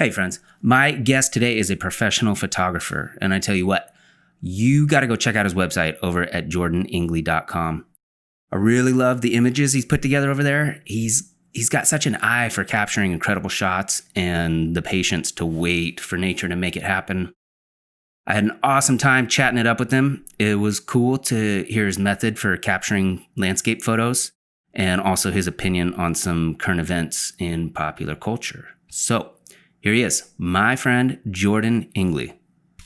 Hey friends, my guest today is a professional photographer, and I tell you what, you got to go check out his website over at jordaningley.com. I really love the images he's put together over there. He's got such an eye for capturing incredible shots and the patience to wait for nature to make it happen. I had an awesome time chatting it up with him. It was cool to hear his method for capturing landscape photos and also his opinion on some current events in popular culture. So here he is, my friend Jordan Ingley.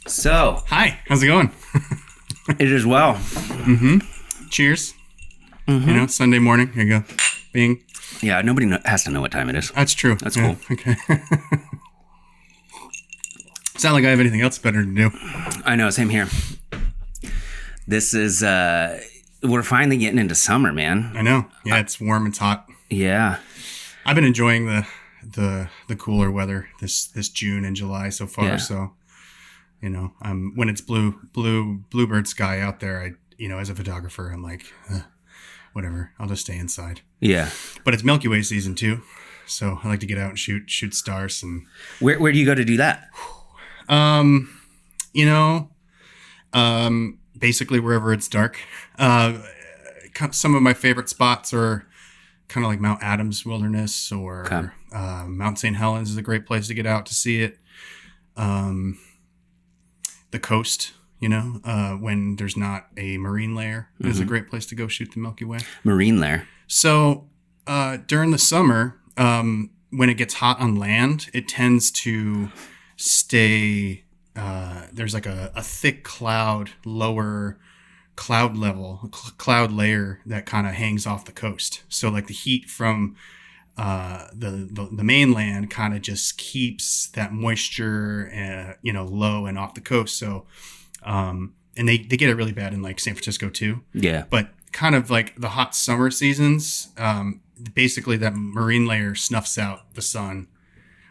So, hi, how's it going? It is well. Cheers. Sunday morning. Here you go. Bing. Yeah, nobody has to know what time it is. That's true. That's cool. Okay. It's not like I have anything else better to do. I know, same here. This is, we're finally getting into summer, man. I know. Yeah, it's warm, it's hot. Yeah. I've been enjoying the cooler weather this June and July so far. Yeah. So, when it's bluebird sky out there, as a photographer, I'm like, whatever, I'll just stay inside. Yeah. But it's Milky Way season too. So I like to get out and shoot stars. And Where do you go to do that? Basically wherever it's dark. Some of my favorite spots are kind of like Mount Adams Wilderness or Mount St. Helens is a great place to get out to see it. The coast, when there's not a marine layer is a great place to go shoot the Milky Way. Marine layer. So during the summer, when it gets hot on land, it tends to stay, there's like a thick lower cloud layer that kind of hangs off the coast. So like the heat from the mainland kind of just keeps that moisture, low and off the coast. So, and they get it really bad in like San Francisco too. Yeah. But kind of like the hot summer seasons, basically that marine layer snuffs out the sun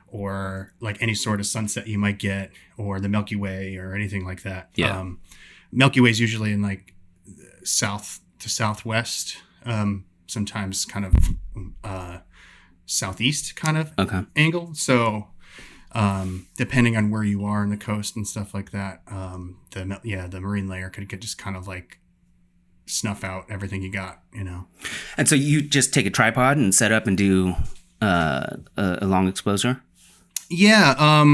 or like any sort of sunset you might get or the Milky Way or anything like that. Yeah. Milky Way is usually in like south to southwest, sometimes kind of southeast kind of angle. So depending on where you are on the coast and stuff like that, the marine layer could just kind of like snuff out everything you got, And so you just take a tripod and set up and do a long exposure? Yeah.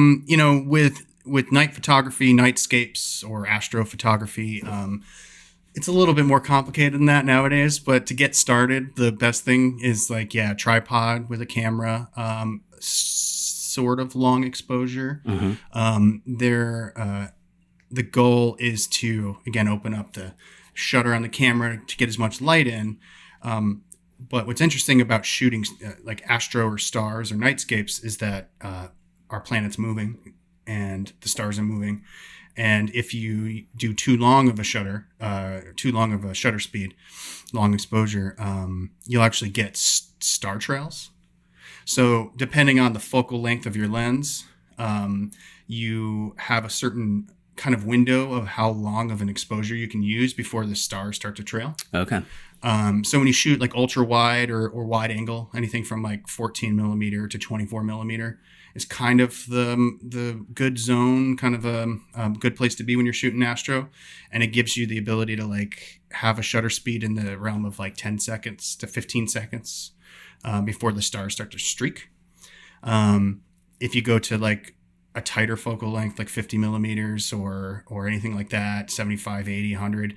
With night photography, nightscapes or astrophotography, it's a little bit more complicated than that nowadays, but to get started, the best thing is like, tripod with a camera, sort of long exposure. The goal is to, again, open up the shutter on the camera to get as much light in. But what's interesting about shooting like astro or stars or nightscapes is that our planet's moving and the stars are moving. And if you do too long of a shutter speed, long exposure, you'll actually get star trails. So depending on the focal length of your lens, you have a certain kind of window of how long of an exposure you can use before the stars start to trail. Okay. So when you shoot like ultra wide or wide angle, anything from like 14 millimeter to 24 millimeter is kind of the good zone, kind of a good place to be when you're shooting astro. And it gives you the ability to like have a shutter speed in the realm of like 10 seconds to 15 seconds before the stars start to streak. If you go to like a tighter focal length, like 50 millimeters or anything like that, 75, 80, 100,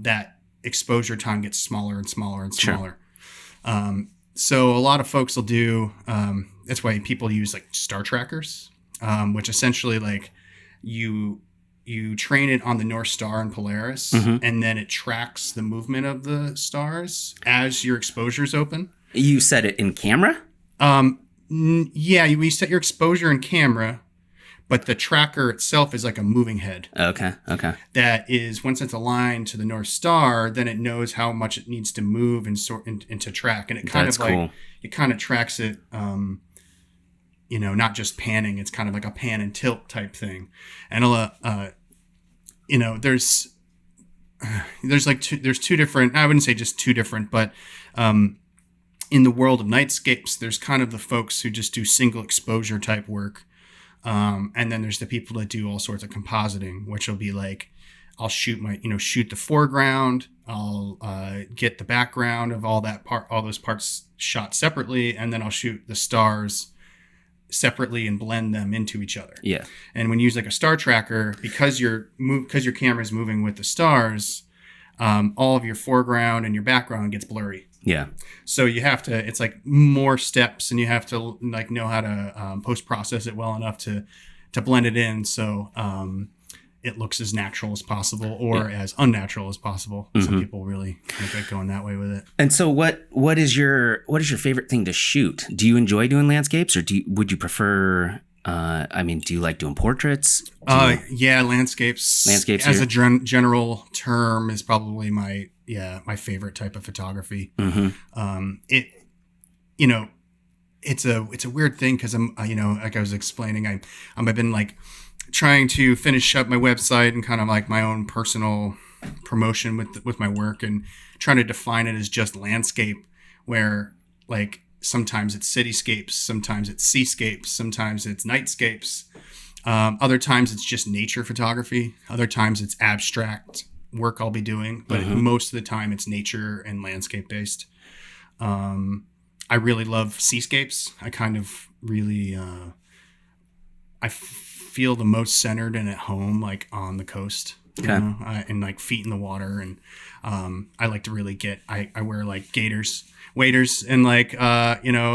that exposure time gets smaller and smaller and smaller. Sure. So a lot of folks will do, that's why people use like star trackers, which essentially like you train it on the North Star and Polaris, and then it tracks the movement of the stars as your exposure's open. You set it in camera? Yeah, you set your exposure in camera, but the tracker itself is like a moving head. Okay. That is, once it's aligned to the North Star, then it knows how much it needs to move and to track. And it kind of like, cool. It kind of tracks it, not just panning. It's kind of like a pan and tilt type thing. And, there's two different, I wouldn't say just two different, but in the world of nightscapes, there's kind of the folks who just do single exposure type work. And then there's the people that do all sorts of compositing, which will be like, I'll shoot the foreground. I'll get the background of all those parts shot separately. And then I'll shoot the stars separately and blend them into each other. Yeah. And when you use like a star tracker, because your camera is moving with the stars, all of your foreground and your background gets blurry. Yeah. So you have to, it's like more steps, and you have to like know how to post process it well enough to blend it in. So it looks as natural as possible, or as unnatural as possible. Mm-hmm. Some people really kind of like going that way with it. And so what is your favorite thing to shoot? Do you enjoy doing landscapes, or would you prefer, do you like doing portraits? Yeah, landscapes. Landscapes as a general term is probably my favorite type of photography. Mm-hmm. It's a weird thing, because I'm, like I was explaining, I've been like trying to finish up my website and kind of like my own personal promotion with my work, and trying to define it as just landscape, where like sometimes it's cityscapes, sometimes it's seascapes, sometimes it's nightscapes. Other times it's just nature photography. Other times it's abstract work I'll be doing, but mm-hmm. most of the time it's nature and landscape based. I really love seascapes. I kind of really, I feel the most centered and at home, like on the coast, okay. And like feet in the water. And I like to really I wear like waders, and like,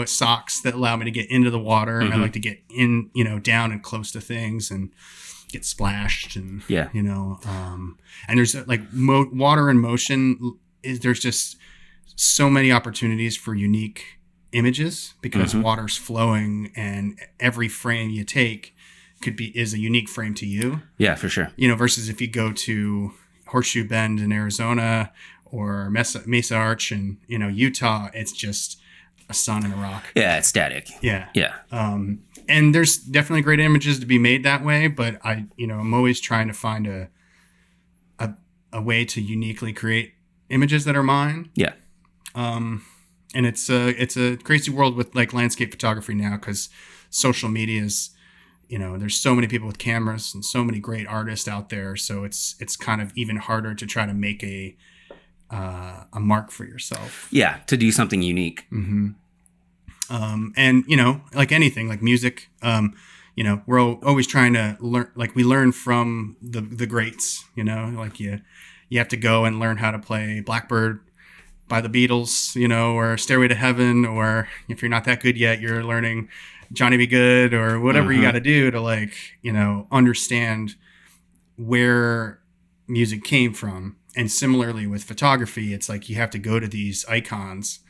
socks that allow me to get into the water. Mm-hmm. I like to get in, down and close to things and get splashed, and, and there's like water in motion. There's just so many opportunities for unique images, because mm-hmm. water's flowing, and every frame you take is a unique frame to you. Yeah, for sure. Versus if you go to Horseshoe Bend in Arizona, or Mesa Arch in, Utah, it's just a sun and a rock. Yeah, it's static. Yeah. Yeah. And there's definitely great images to be made that way, but I'm always trying to find a way to uniquely create images that are mine. Yeah. And it's a crazy world with like landscape photography now, because social media is, there's so many people with cameras and so many great artists out there. So it's kind of even harder to try to make a mark for yourself. Yeah, to do something unique. Mm-hmm. And like anything, like music, we're always trying to learn. Like we learn from the greats. Like you have to go and learn how to play Blackbird by the Beatles, or Stairway to Heaven, or if you're not that good yet, you're learning Johnny Be Good, or whatever you got to do to like, understand where music came from. And similarly with photography, it's like you have to go to these icons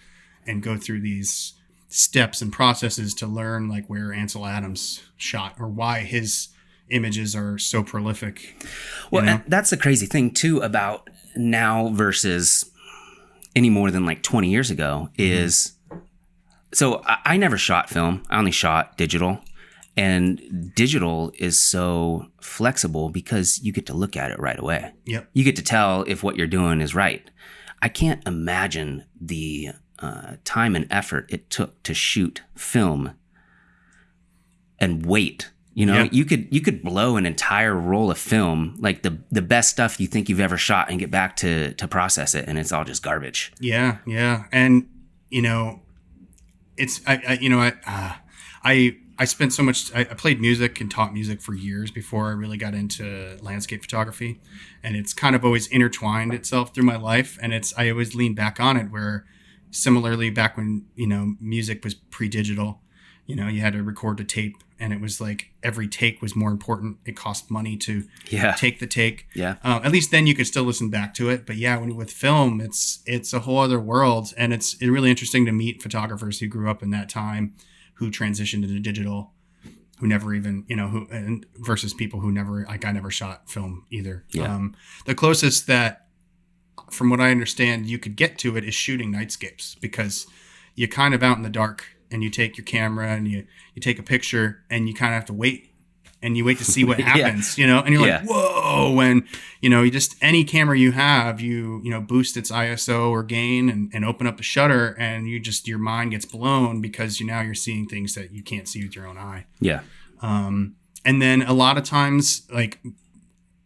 and go through these steps and processes to learn like where Ansel Adams shot, or why his images are so prolific. Well, and that's the crazy thing too about now versus any more than like 20 years ago is, so I never shot film. I only shot digital, and digital is so flexible because you get to look at it right away. Yep. You get to tell if what you're doing is right. I can't imagine the time and effort it took to shoot film and wait. Yep. You could blow an entire roll of film, like the best stuff you think you've ever shot, and get back to process it, and it's all just garbage. Yeah, yeah, and it's I spent so much. I played music and taught music for years before I really got into landscape photography, and it's kind of always intertwined itself through my life. And I always lean back on it, where similarly back when music was pre-digital, you had to record to tape, and it was like every take was more important. It cost money to take the take. Yeah. At least then you could still listen back to it. But yeah, with film, it's a whole other world, and it's really interesting to meet photographers who grew up in that time, who transitioned into digital, who never even, and versus people who never, like I never shot film either. Yeah. The closest that, from what I understand, you could get to it is shooting nightscapes, because you're kind of out in the dark, and you take your camera and you take a picture, and you kind of have to wait, and you wait to see what happens, and you're like, whoa, when, you just, any camera you have, you boost its ISO or gain and open up the shutter, and your mind gets blown, because now you're seeing things that you can't see with your own eye. Yeah. And then a lot of times, like,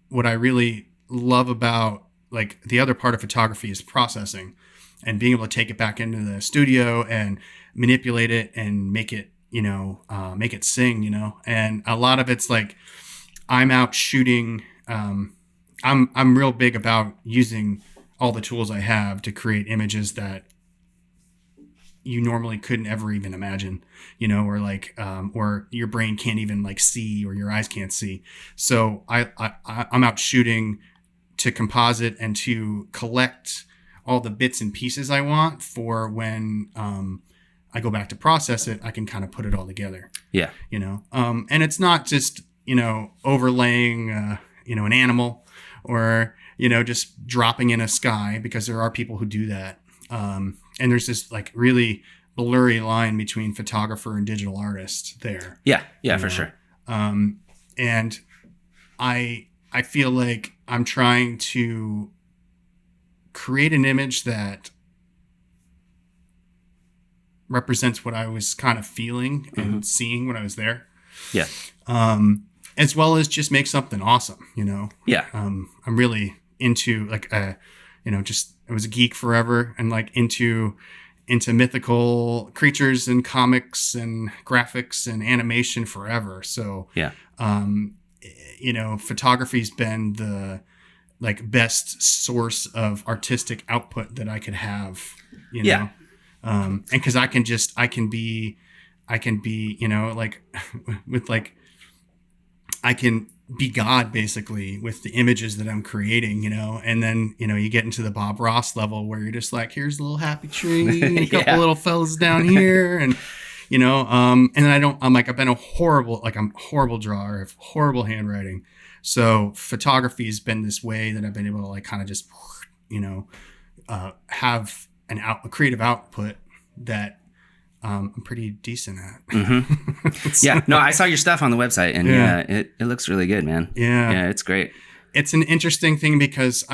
what I really love about, like, the other part of photography is processing and being able to take it back into the studio and manipulate it and make it, make it sing, and a lot of it's like, I'm out shooting. I'm real big about using all the tools I have to create images that you normally couldn't ever even imagine, or like, or your brain can't even like see, or your eyes can't see. So I'm out shooting to composite and to collect all the bits and pieces I want for when, I go back to process it, I can kind of put it all together. Yeah. And it's not just, overlaying, an animal, or, just dropping in a sky, because there are people who do that. And there's this like really blurry line between photographer and digital artist there. Yeah. Yeah, for sure. And I feel like I'm trying to create an image that represents what I was kind of feeling and seeing when I was there. Yeah. As well as just make something awesome, Yeah. I'm really into like, just, I was a geek forever, and like into mythical creatures and comics and graphics and animation forever. So, yeah. Photography's been the like best source of artistic output that I could have, Yeah. And because I can be, like with like, I can be God basically with the images that I'm creating, and then, you get into the Bob Ross level where you're just like, here's a little happy tree, and a couple little fellas down here. And, and then I'm a horrible drawer, I have horrible handwriting. So photography has been this way that I've been able to like kind of just, have a creative output that I'm pretty decent at. Mm-hmm. Yeah. No, I saw your stuff on the website, and it looks really good, man. Yeah. It's great. It's an interesting thing because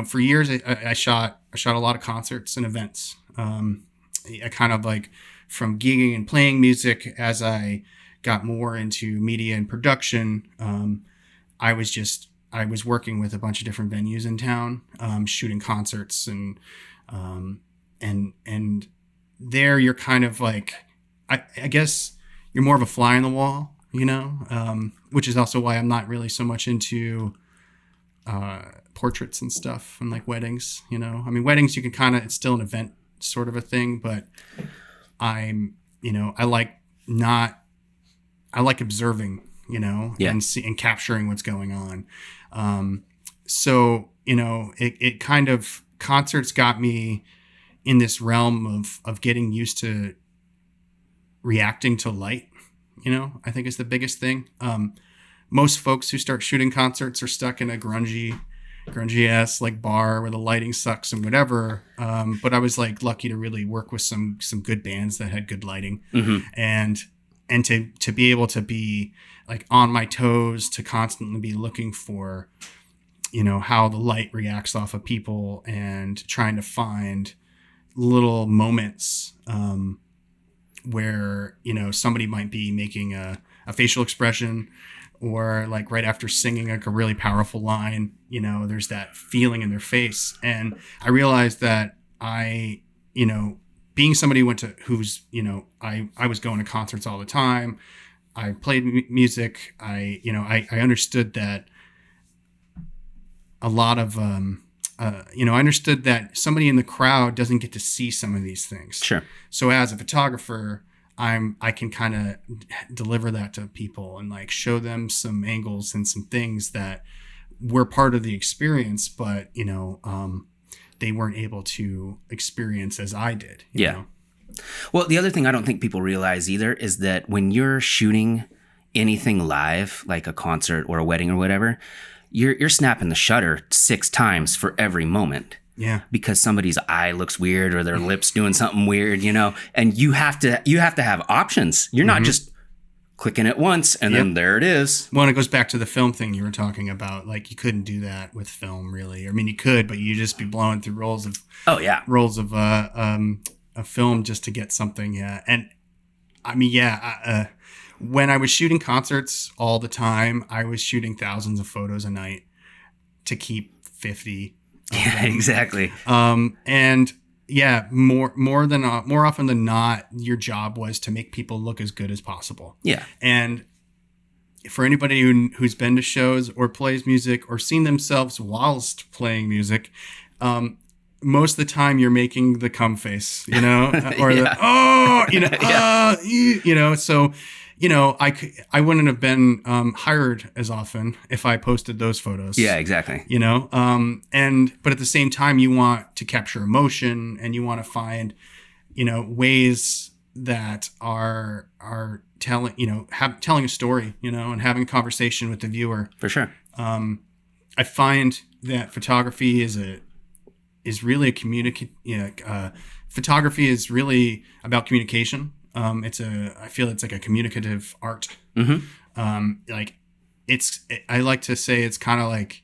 for years I shot a lot of concerts and events. I kind of like from gigging and playing music as I got more into media and production. I was working with a bunch of different venues in town, shooting concerts and there you're kind of like, I guess you're more of a fly on the wall, which is also why I'm not really so much into portraits and stuff and like weddings, weddings you can kind of, it's still an event sort of a thing, but I'm, I like observing, and capturing what's going on. So, it kind of, concerts got me in this realm of getting used to reacting to light, I think is the biggest thing. Most folks who start shooting concerts are stuck in a grungy ass like bar where the lighting sucks and whatever. But I was like lucky to really work with some good bands that had good lighting, and to be able to be like on my toes, to constantly be looking for, how the light reacts off of people, and trying to find little moments where somebody might be making a facial expression, or like right after singing like a really powerful line, there's that feeling in their face. And I realized that I being somebody who I was going to concerts all the time, I played music, I understood that a lot of I understood that somebody in the crowd doesn't get to see some of these things. Sure. So as a photographer, I can kind of deliver that to people and like show them some angles and some things that were part of the experience, but they weren't able to experience as I did. You know? Well, the other thing I don't think people realize either is that when you're shooting anything live, like a concert or a wedding or whatever, you're snapping the shutter 6 times for every moment. Yeah. Because somebody's eye looks weird or their lips doing something weird, and you have to have options. You're not just clicking it once and then there it is. Well, and it goes back to the film thing you were talking about. Like you couldn't do that with film really. I mean, you could, but you just be blowing through rolls of a film just to get something. Yeah. And I mean, when I was shooting concerts all the time, I was shooting thousands of photos a night to keep 50. Yeah, exactly. And yeah, more often than not, your job was to make people look as good as possible. Yeah. And for anybody who's been to shows or plays music or seen themselves whilst playing music, most of the time you're making the cum face, or so, I wouldn't have been hired as often if I posted those photos. Yeah, exactly. But at the same time, you want to capture emotion and you want to find, ways that are telling a story, and having a conversation with the viewer. For sure. I find that photography is really photography is really about communication. I feel it's like a communicative art. Mm-hmm. I like to say it's kind of like,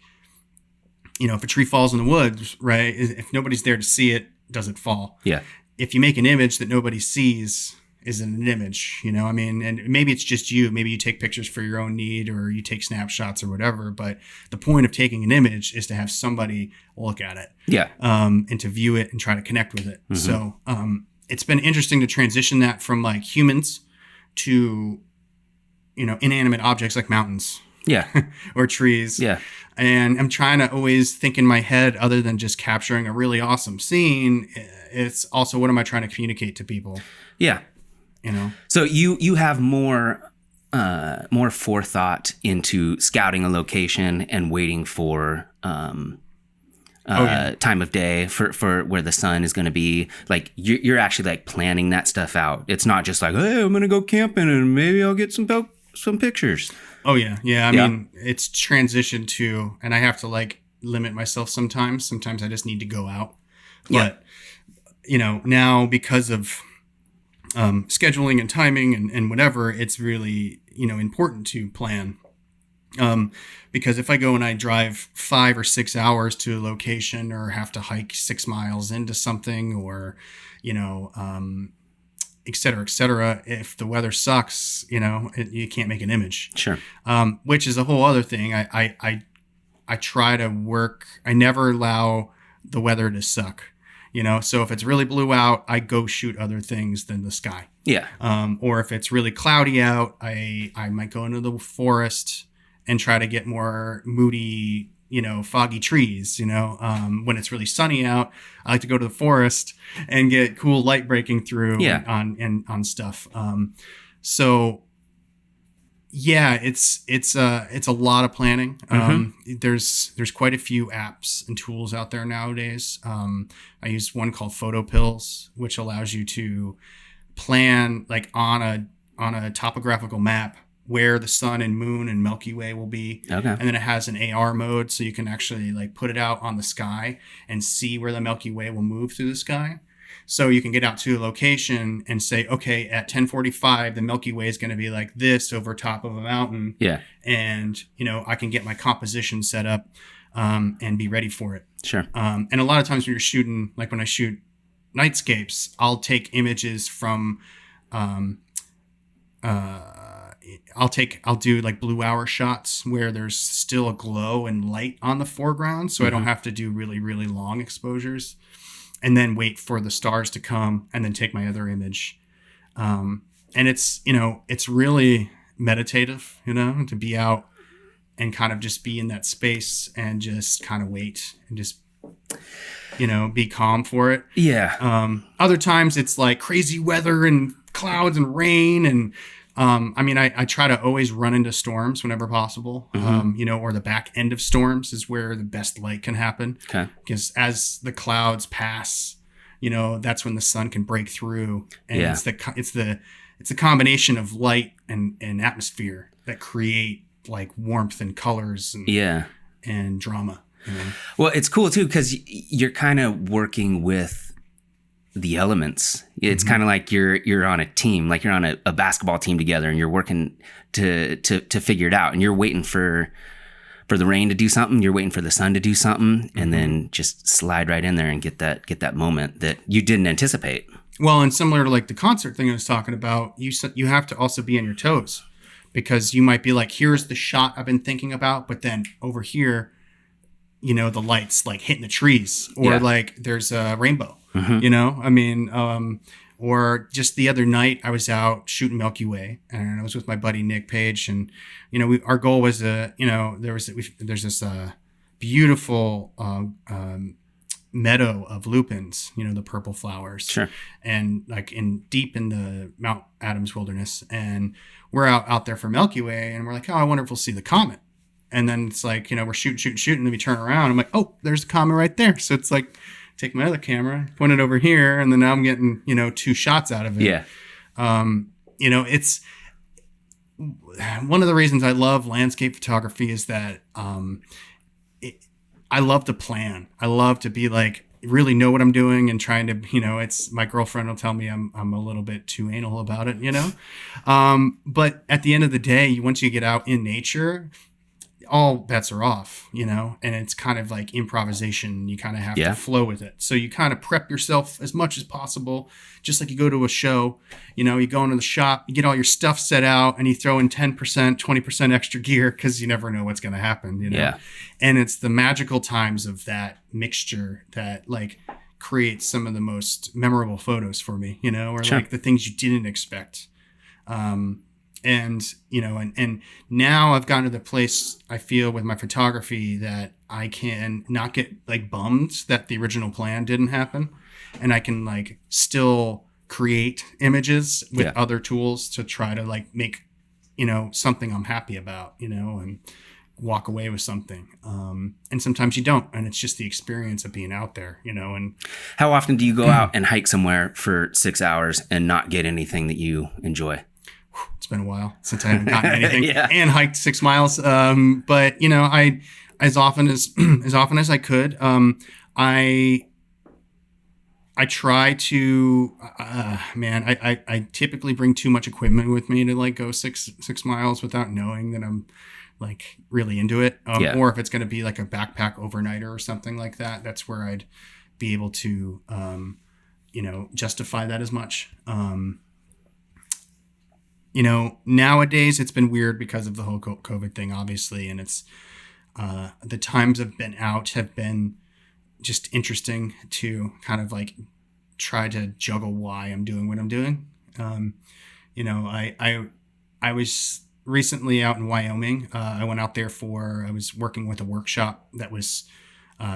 if a tree falls in the woods, right? If nobody's there to see it, does it fall? Yeah. If you make an image that nobody sees, is an image, and maybe it's just you, maybe you take pictures for your own need or you take snapshots or whatever. But the point of taking an image is to have somebody look at it. Yeah. And to view it and try to connect with it. Mm-hmm. So, it's been interesting to transition that from like humans to, inanimate objects like mountains. Yeah. Or trees. Yeah. And I'm trying to always think in my head, other than just capturing a really awesome scene, it's also what am I trying to communicate to people? Yeah. So you have more forethought into scouting a location and waiting for time of day for where the sun is going to be. Like you're actually like planning that stuff out. It's not just like, hey, I'm going to go camping and maybe I'll get some pictures. Oh yeah. Yeah. I mean, it's transitioned to, and I have to like limit myself sometimes. Sometimes I just need to go out. But, now because of scheduling and timing and whatever, it's really, important to plan. Because if I go and I drive 5 or 6 hours to a location or have to hike 6 miles into something or, et cetera, if the weather sucks, you can't make an image. Sure. Which is a whole other thing. I try to work. I never allow the weather to suck. So if it's really blue out, I go shoot other things than the sky. Yeah. Or if it's really cloudy out, I might go into the forest and try to get more moody, foggy trees. When it's really sunny out, I like to go to the forest and get cool light breaking through on stuff. So yeah, it's a lot of planning. There's quite a few apps and tools out there nowadays. I use one called Photo Pills, which allows you to plan like on a topographical map where the sun and moon and Milky Way will be. Okay. And then it has an AR mode, so you can actually like put it out on the sky and see where the Milky Way will move through the sky. So you can get out to a location and say, okay, at 10:45, the Milky Way is going to be like this over top of a mountain. Yeah. And, I can get my composition set up and be ready for it. Sure. And a lot of times when you're shooting, like when I shoot nightscapes, I'll take images from, I'll do like blue hour shots where there's still a glow and light on the foreground. So I don't have to do really, really long exposures. And then wait for the stars to come and then take my other image. And it's really meditative, to be out and kind of just be in that space and just kind of wait and just, be calm for it. Yeah. Other times it's like crazy weather and clouds and rain. And, I try to always run into storms whenever possible, or the back end of storms is where the best light can happen. Okay. Because as the clouds pass, that's when the sun can break through. And it's the combination of light and atmosphere that create like warmth and colors and drama. Well, it's cool too, because you're kind of working with the elements. It's kind of like you're on a team, like you're on a basketball team together, and you're working to figure it out. And you're waiting for the rain to do something. You're waiting for the sun to do something, and then just slide right in there and get that moment that you didn't anticipate. Well, and similar to like the concert thing I was talking about, you have to also be on your toes. because you might be like, here's the shot I've been thinking about, but then over here, you know, the light's like hitting the trees, or like there's a rainbow, you know, I mean, or just the other night I was out shooting Milky Way, and I was with my buddy Nick Page, and, you know, our goal was you know, there's this beautiful meadow of lupins, you know, the purple flowers, Sure. and like deep in the Mount Adams wilderness, and we're out there for Milky Way, and we're like, oh, I wonder if we'll see the comet. And then it's like, you know, we're shooting, and then we turn around, I'm like, oh, there's the comet right there. So it's like, take my other camera, point it over here, and then now I'm getting, you know, 2 shots out of it. Yeah. You know, it's one of the reasons I love landscape photography is that I love to plan. I love to be like, really know what I'm doing, and trying to, you know, it's, my girlfriend will tell me I'm a little bit too anal about it, you know? But at the end of the day, once you get out in nature, all bets are off, you know, and it's kind of like improvisation. You kind of have to flow with it. So you kind of prep yourself as much as possible, just like you go to a show, you know, you go into the shop, you get all your stuff set out, and you throw in 10%, 20% extra gear, because you never know what's going to happen, you know? Yeah. And it's the magical times of that mixture that like creates some of the most memorable photos for me, you know, or like the things you didn't expect. And, you know, and now I've gotten to the place, I feel, with my photography, that I can not get like bummed that the original plan didn't happen. And I can like still create images with other tools to try to like make, you know, something I'm happy about, you know, and walk away with something. And sometimes you don't. And it's just the experience of being out there, you know. And how often do you go out and hike somewhere for 6 hours and not get anything that you enjoy? It's been a while since I haven't gotten anything and hiked 6 miles. But you know, I, as often as I could, I try to, I typically bring too much equipment with me to like go six miles without knowing that I'm like really into it. Or if it's going to be like a backpack overnighter or something like that, that's where I'd be able to, you know, justify that as much. You know, nowadays it's been weird because of the whole COVID thing, obviously. And it's, the times I've been out have been just interesting to kind of like try to juggle why I'm doing what I'm doing. You know, I was recently out in Wyoming. I went out there I was working with a workshop that was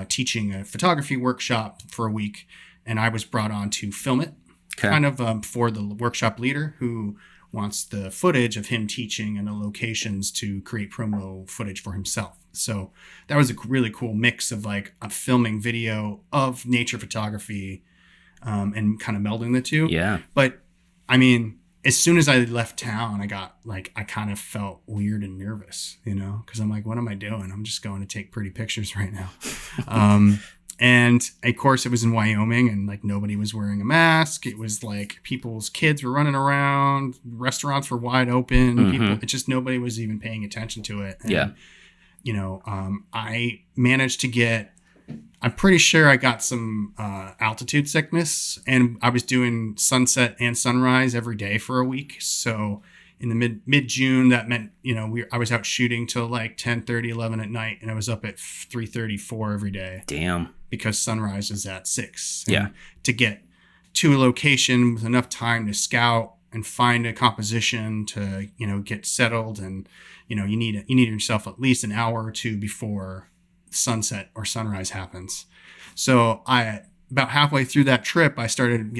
teaching a photography workshop for a week. And I was brought on to film it kind of for the workshop leader, who wants the footage of him teaching and the locations to create promo footage for himself. So that was a really cool mix of like a filming video of nature photography, and kind of melding the two. Yeah. But I mean, as soon as I left town, I kind of felt weird and nervous, you know, because I'm like, what am I doing? I'm just going to take pretty pictures right now. And of course, it was in Wyoming, and like nobody was wearing a mask. It was like people's kids were running around, restaurants were wide open. It just, nobody was even paying attention to it. And, you know, I managed to get, I'm pretty sure I got some altitude sickness, and I was doing sunset and sunrise every day for a week. So in the mid-June, that meant, you know, I was out shooting till like 10:30, 11 at night, and I was up at 3:30, 4 every day. Damn. Because sunrise is at 6. And to get to a location with enough time to scout and find a composition to, you know, get settled, and, you know, you need yourself at least an hour or two before sunset or sunrise happens. So about halfway through that trip, I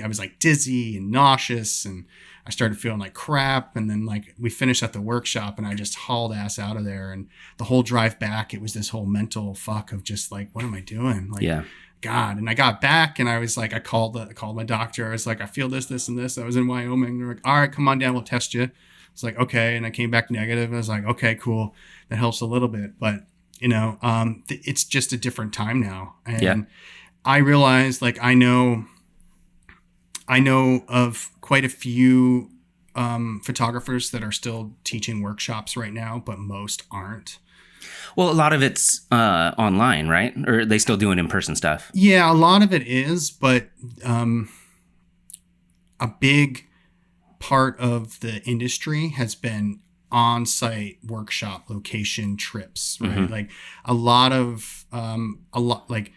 was like dizzy and nauseous, and I started feeling like crap. And then like we finished at the workshop, and I just hauled ass out of there. And the whole drive back, it was this whole mental fuck of just like, what am I doing? Like, God. And I got back, and I was like, I called my doctor. I was like, I feel this, and this. I was in Wyoming. They're like, all right, come on down, we'll test you. It's like, okay. And I came back negative. I was like, okay, cool. That helps a little bit. But, you know, it's just a different time now. And I realized, like, I know of quite a few photographers that are still teaching workshops right now, but most aren't. Well, a lot of it's online, right? Or are they still doing in-person stuff? Yeah, a lot of it is, but a big part of the industry has been on-site workshop location trips, right? Like a lot of the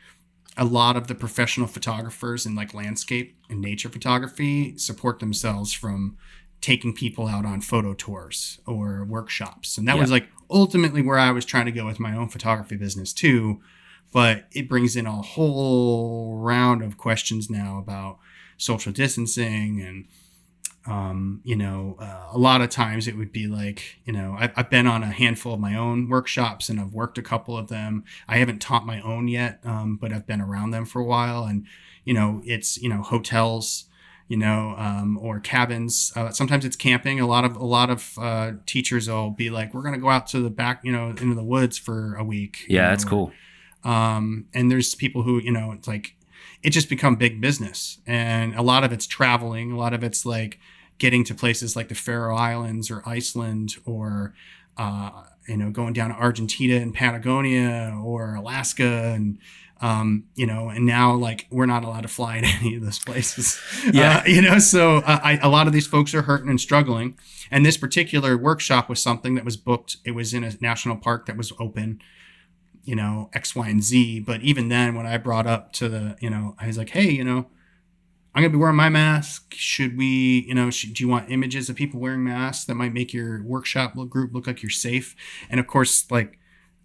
professional photographers in like landscape and nature photography support themselves from taking people out on photo tours or workshops. And that was like ultimately where I was trying to go with my own photography business too. But it brings in a whole round of questions now about social distancing and, a lot of times it would be like, I've been on a handful of my own workshops and I've worked a couple of them. I haven't taught my own yet, but I've been around them for a while. And, it's, hotels, or cabins. Sometimes it's camping. A lot of teachers will be like, we're going to go out to the back, into the woods for a week. Yeah, that's cool. And there's people who, it's like, it just become big business. And a lot of it's traveling. A lot of it's like getting to places like the Faroe Islands or Iceland or, going down to Argentina and Patagonia or Alaska and, and now like we're not allowed to fly to any of those places. So a lot of these folks are hurting and struggling. And this particular workshop was something that was booked. It was in a national park that was open, X, Y, and Z. But even then, when I brought up to the, I was like, hey, I'm going to be wearing my mask. Should we, do you want images of people wearing masks that might make your workshop group look like you're safe? And of course, like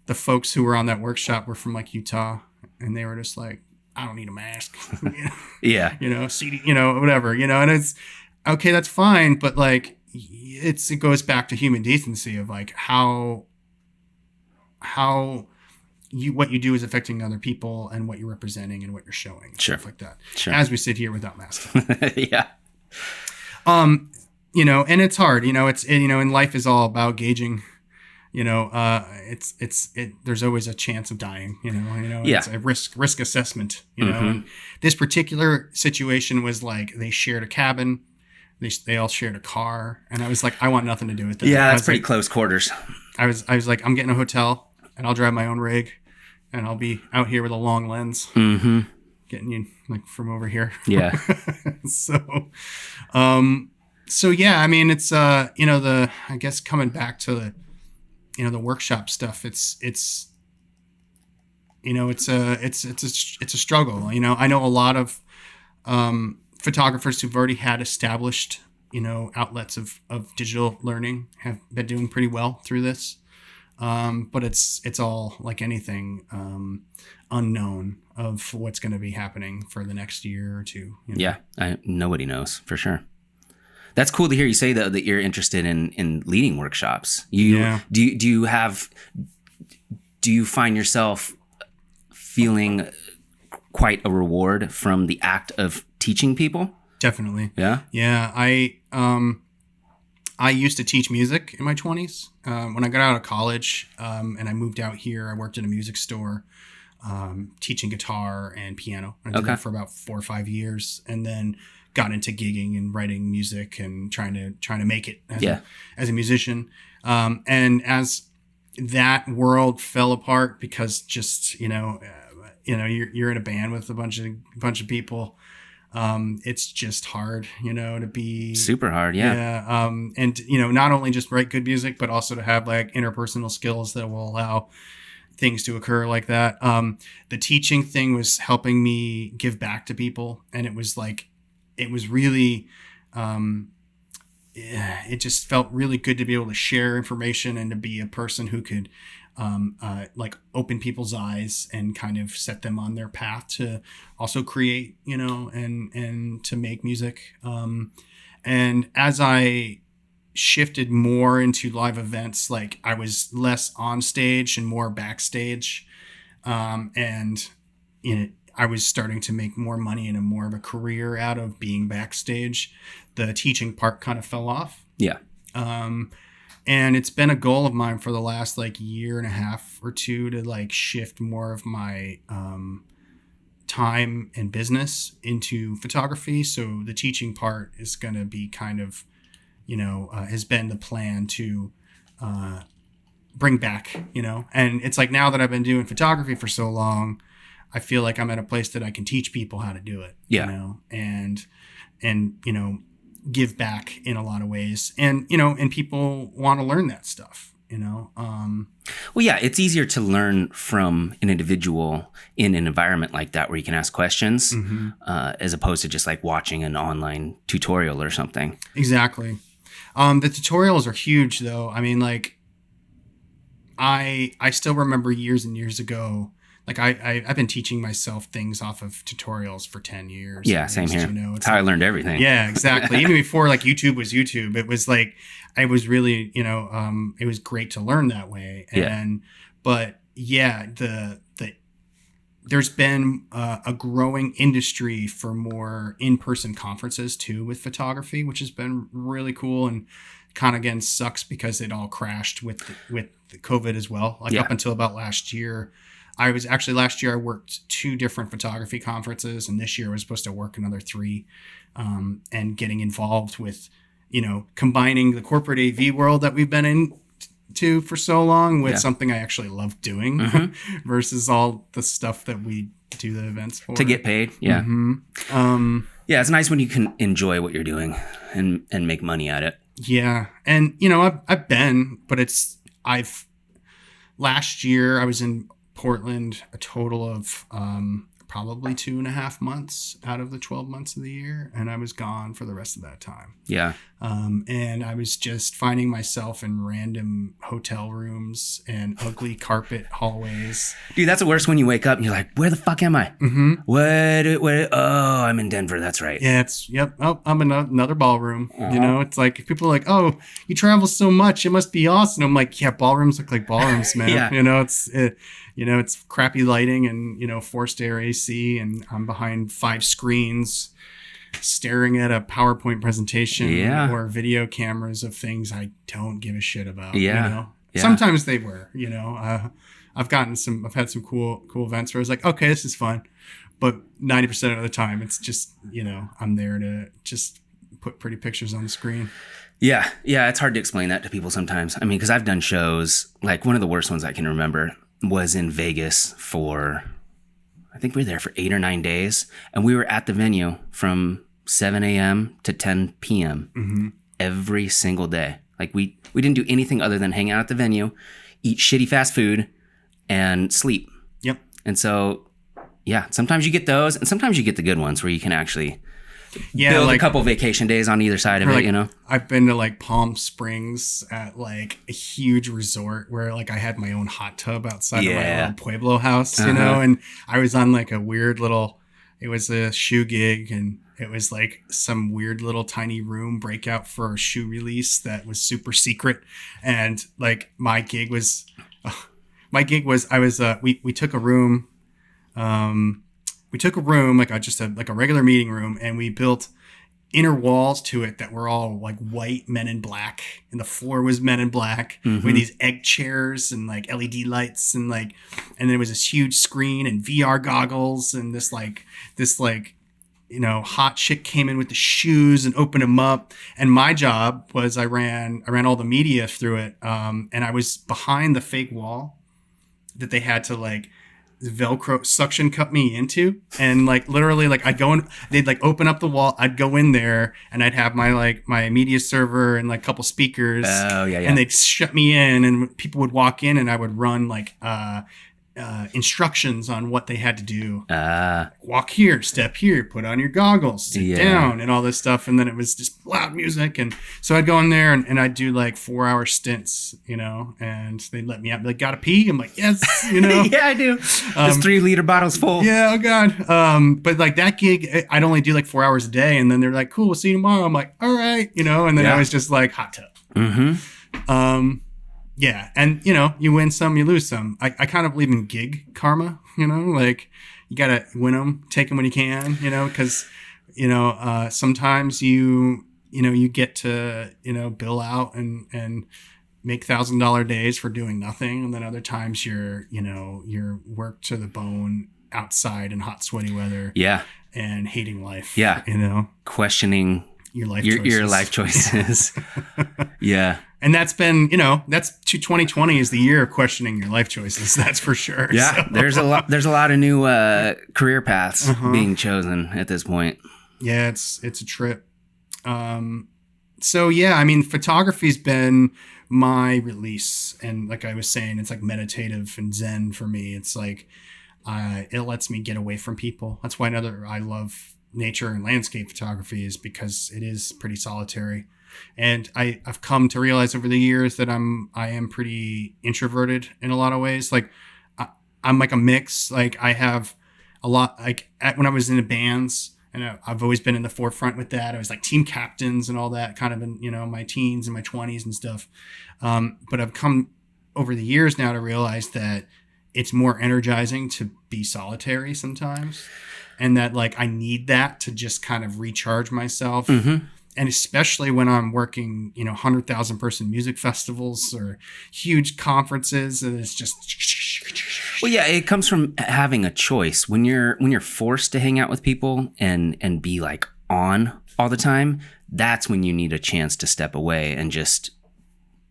the folks who were on that workshop were from like Utah and they were just like, I don't need a mask. Yeah. CD, whatever, and it's okay. That's fine. But like, it goes back to human decency of like how what you do is affecting other people and what you're representing and what you're showing. Sure. Stuff like that. Sure. As we sit here without masks. Yeah. And it's hard, it's, and life is all about gauging, there's always a chance of dying, it's a risk assessment, and this particular situation was like, they shared a cabin. They all shared a car. And I was like, I want nothing to do with that. Yeah. It's pretty close quarters. I was like, I'm getting a hotel and I'll drive my own rig and I'll be out here with a long lens getting you like from over here. Yeah. So yeah, I mean, it's, I guess coming back to the, the workshop stuff, it's a struggle. I know a lot of, photographers who've already had established, outlets of digital learning have been doing pretty well through this. But it's all like anything, unknown of what's going to be happening for the next year or two. Yeah. Nobody knows for sure. That's cool to hear you say though, that you're interested in leading workshops. Do you find yourself feeling quite a reward from the act of teaching people? Definitely. Yeah. Yeah. I used to teach music in my 20s. When I got out of college, and I moved out here, I worked in a music store, teaching guitar and piano. I did that for about 4 or 5 years, and then got into gigging and writing music and trying to make it as a musician. And as that world fell apart because just, you're in a band with a bunch of people. It's just hard, to be super hard. Yeah. And, not only just write good music, but also to have like interpersonal skills that will allow things to occur like that. The teaching thing was helping me give back to people. And it was like, it was really, it just felt really good to be able to share information and to be a person who could, like open people's eyes and kind of set them on their path to also create, and to make music. And as I shifted more into live events, like I was less on stage and more backstage. And, I was starting to make more money and more of a career out of being backstage. The teaching part kind of fell off. Yeah. And it's been a goal of mine for the last like year and a half or two to like shift more of my time and business into photography. So the teaching part is going to be kind of, has been the plan to bring back, and it's like now that I've been doing photography for so long, I feel like I'm at a place that I can teach people how to do it. Yeah. And give back in a lot of ways. And, and people want to learn that stuff. Well, yeah, it's easier to learn from an individual in an environment like that where you can ask questions as opposed to just like watching an online tutorial or something. Exactly. The tutorials are huge, though. I mean, like, I still remember years and years ago, like I've been teaching myself things off of tutorials for 10 years. Yeah, same here. That's how I learned everything. Yeah, exactly. Even before like YouTube was YouTube, it was like, I was really, it was great to learn that way. But yeah, there's been a growing industry for more in-person conferences too with photography, which has been really cool, and kind of again sucks because it all crashed with the COVID as well. Like up until about last year. Last year I worked 2 different photography conferences, and this year I was supposed to work another 3, and getting involved with, combining the corporate AV world that we've been into for so long with something I actually love doing versus all the stuff that we do the events for. To get paid. Yeah. Yeah. It's nice when you can enjoy what you're doing and make money at it. Yeah. And, last year I was in Portland a total of probably 2.5 months out of the 12 months of the year, and I was gone for the rest of that time. Yeah. And I was just finding myself in random hotel rooms and ugly carpet hallways. Dude, that's the worst when you wake up and you're like, where the fuck am I? What? Oh, I'm in Denver. That's right. Yeah, Oh, I'm in another ballroom. It's like people are like, oh, you travel so much, it must be awesome. I'm like, yeah, ballrooms look like ballrooms, man. Yeah. It's crappy lighting and, forced air AC, and I'm behind 5 screens staring at a PowerPoint presentation or video cameras of things I don't give a shit about. Yeah. Sometimes they were, I've had some cool events where I was like, okay, this is fun. But 90% of the time it's just, I'm there to just put pretty pictures on the screen. Yeah. Yeah. It's hard to explain that to people sometimes. I mean, because I've done shows, like one of the worst ones I can remember was in Vegas for, I think we were there for 8 or 9 days, and we were at the venue from 7 a.m. to 10 p.m. Every single day. Like we didn't do anything other than hang out at the venue, eat shitty fast food, and sleep. Yep. And so, yeah, sometimes you get those, and sometimes you get the good ones where you can actually build a couple vacation days on either side of it, I've been to like Palm Springs at like a huge resort where like I had my own hot tub outside of my little Pueblo house, and I was on like a weird little, it was a shoe gig, and it was like some weird little tiny room breakout for a shoe release that was super secret. And like my gig was we took a room, like a regular meeting room, and we built inner walls to it that were all like white Men in Black, and the floor was Men in Black with these egg chairs and like LED lights, and there was this huge screen and VR goggles, and this hot chick came in with the shoes and opened them up. And my job was I ran all the media through it, and I was behind the fake wall that they had to like Velcro suction cut me into, and like literally like I'd go in, they'd like open up the wall, I'd go in there, and I'd have my media server and like a couple speakers, and they'd shut me in, and people would walk in, and I would run like instructions on what they had to do. Walk here, step here, put on your goggles, sit down, and all this stuff. And then it was just loud music. And so I'd go in there and I'd do like 4-hour stints, and they'd let me out. Like, gotta pee? I'm like, yes, Yeah, I do. This 3-liter bottle's full. Yeah, oh God. But like that gig, I'd only do like 4 hours a day. And then they're like, cool, we'll see you tomorrow. I'm like, all right, and then I was just like hot tub. Yeah. And, you win some, you lose some. I kind of believe in gig karma, like you got to win them, take them when you can, because, sometimes you get to, bill out and make $1,000 days for doing nothing. And then other times you're worked to the bone outside in hot, sweaty weather. Yeah. And hating life. Yeah. Questioning your life choices. Yeah. And that's been, 2020 is the year of questioning your life choices. That's for sure. Yeah. So. There's a lot of new career paths being chosen at this point. Yeah. It's a trip. So yeah, I mean, photography's been my release, and like I was saying, it's like meditative and zen for me. It's like it lets me get away from people. That's why I love nature and landscape photography, is because it is pretty solitary. And I've come to realize over the years that I am pretty introverted in a lot of ways. Like I'm like a mix. Like I have a lot, like when I was in the bands, and I've always been in the forefront with that. I was like team captains and all that kind of in, my teens and my 20s and stuff. But I've come over the years now to realize that it's more energizing to be solitary sometimes. And that like I need that to just kind of recharge myself. Mm-hmm. And especially when I'm working, 100,000 person music festivals or huge conferences, and it's just. Well, yeah, it comes from having a choice. When you're forced to hang out with people and be like on all the time, that's when you need a chance to step away and just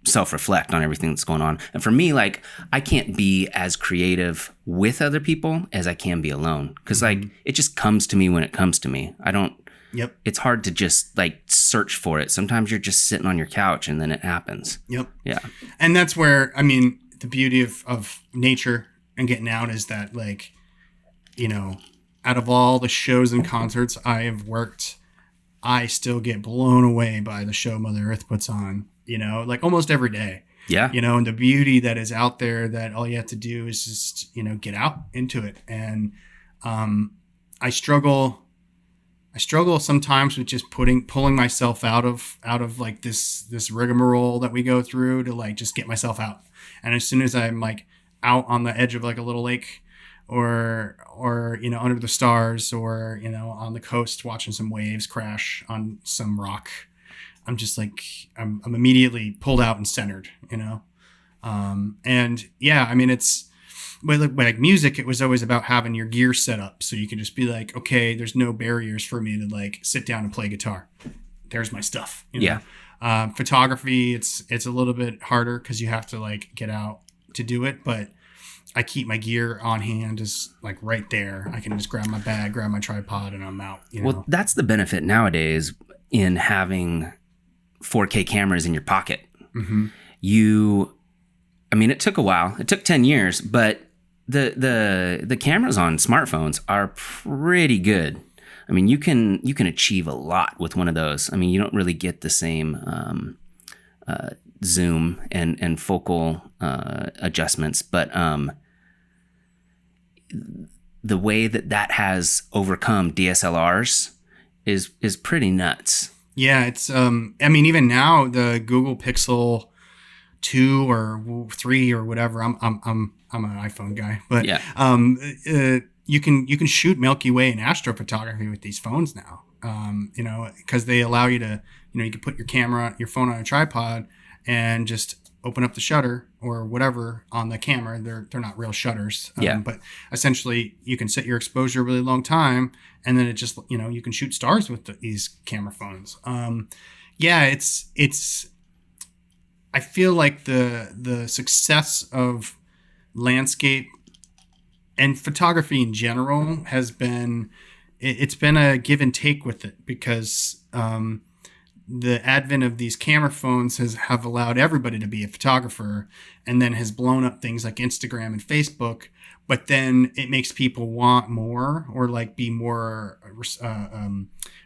self-reflect on everything that's going on. And for me, like I can't be as creative with other people as I can be alone, because like it just comes to me when it comes to me. I don't. Yep. It's hard to just like search for it. Sometimes you're just sitting on your couch and then it happens. Yep. Yeah. And that's where, I mean, the beauty of nature and getting out is that like, out of all the shows and concerts I have worked, I still get blown away by the show Mother Earth puts on, like almost every day. Yeah. And the beauty that is out there, that all you have to do is just, get out into it. And I struggle sometimes with just pulling myself out of like this rigmarole that we go through to like just get myself out. And as soon as I'm like out on the edge of like a little lake or under the stars or on the coast watching some waves crash on some rock, I'm just like I'm immediately pulled out and centered. And yeah, I mean But like music, it was always about having your gear set up so you can just be like, okay, there's no barriers for me to like sit down and play guitar. There's my stuff. Yeah. Photography, it's a little bit harder because you have to like get out to do it, but I keep my gear on hand, just like right there. I can just grab my bag, grab my tripod, and I'm out. Well, that's the benefit nowadays in having 4K cameras in your pocket. Mm-hmm. It took a while. It took 10 years, but the cameras on smartphones are pretty good. I mean, you can achieve a lot with one of those. I mean, you don't really get the same zoom and focal adjustments, but the way that has overcome DSLRs is pretty nuts. Yeah, it's even now the Google Pixel 2 or 3 or whatever. I'm an iPhone guy, but yeah. You can shoot Milky Way and astrophotography with these phones now. Because they allow you to, you can put your phone on a tripod and just open up the shutter or whatever on the camera. They're not real shutters. But essentially you can set your exposure a really long time, and then it just, you can shoot stars with these camera phones. It's I feel like the success of landscape and photography in general has been, it's been a give and take with it, because the advent of these camera phones have allowed everybody to be a photographer, and then has blown up things like Instagram and Facebook. But then it makes people want more, or like be more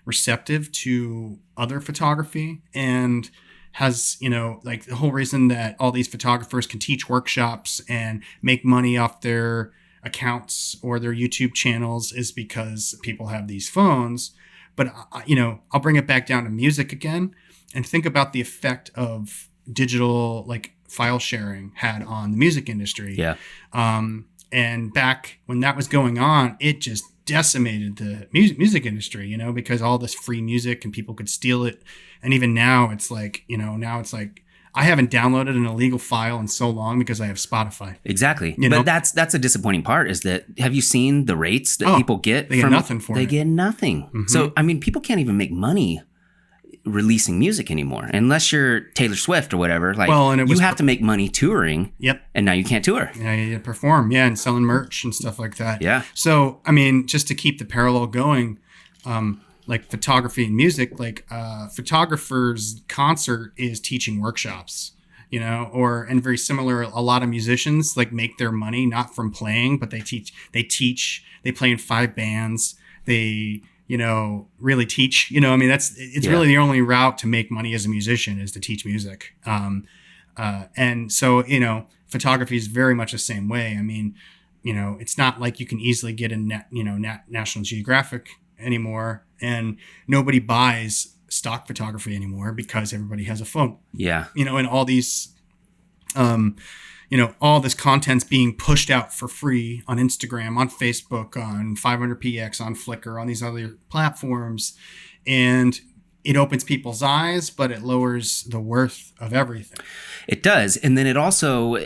receptive to other photography, and has, like the whole reason that all these photographers can teach workshops and make money off their accounts or their YouTube channels is because people have these phones. But, I'll bring it back down to music again, and think about the effect of digital like file sharing had on the music industry. Yeah. And back when that was going on, it just decimated the music industry, because all this free music and people could steal it. And even now it's like, I haven't downloaded an illegal file in so long because I have Spotify. Exactly. But that's a disappointing part, is that, have you seen the rates that people get? They get nothing for it. They get nothing. Mm-hmm. So, people can't even make money releasing music anymore, unless you're Taylor Swift or whatever. Like, you have to make money touring. Yep. And now you can't tour. Yeah, you perform. Yeah, and selling merch and stuff like that. Yeah. So, just to keep the parallel going, like photography and music, like photographers' concert is teaching workshops, you know, and very similar. A lot of musicians like make their money not from playing, but they play in 5 bands. They, you know, really teach, you know, I mean, it's really the only route to make money as a musician is to teach music. And so, you know, photography is very much the same way. I mean, you know, it's not like you can easily get in, National Geographic anymore, and nobody buys stock photography anymore because everybody has a phone. Yeah. You know, and all these, you know, all this content's being pushed out for free on Instagram, on Facebook, on 500px, on Flickr, on these other platforms. And it opens people's eyes, but it lowers the worth of everything. It does. And then it also,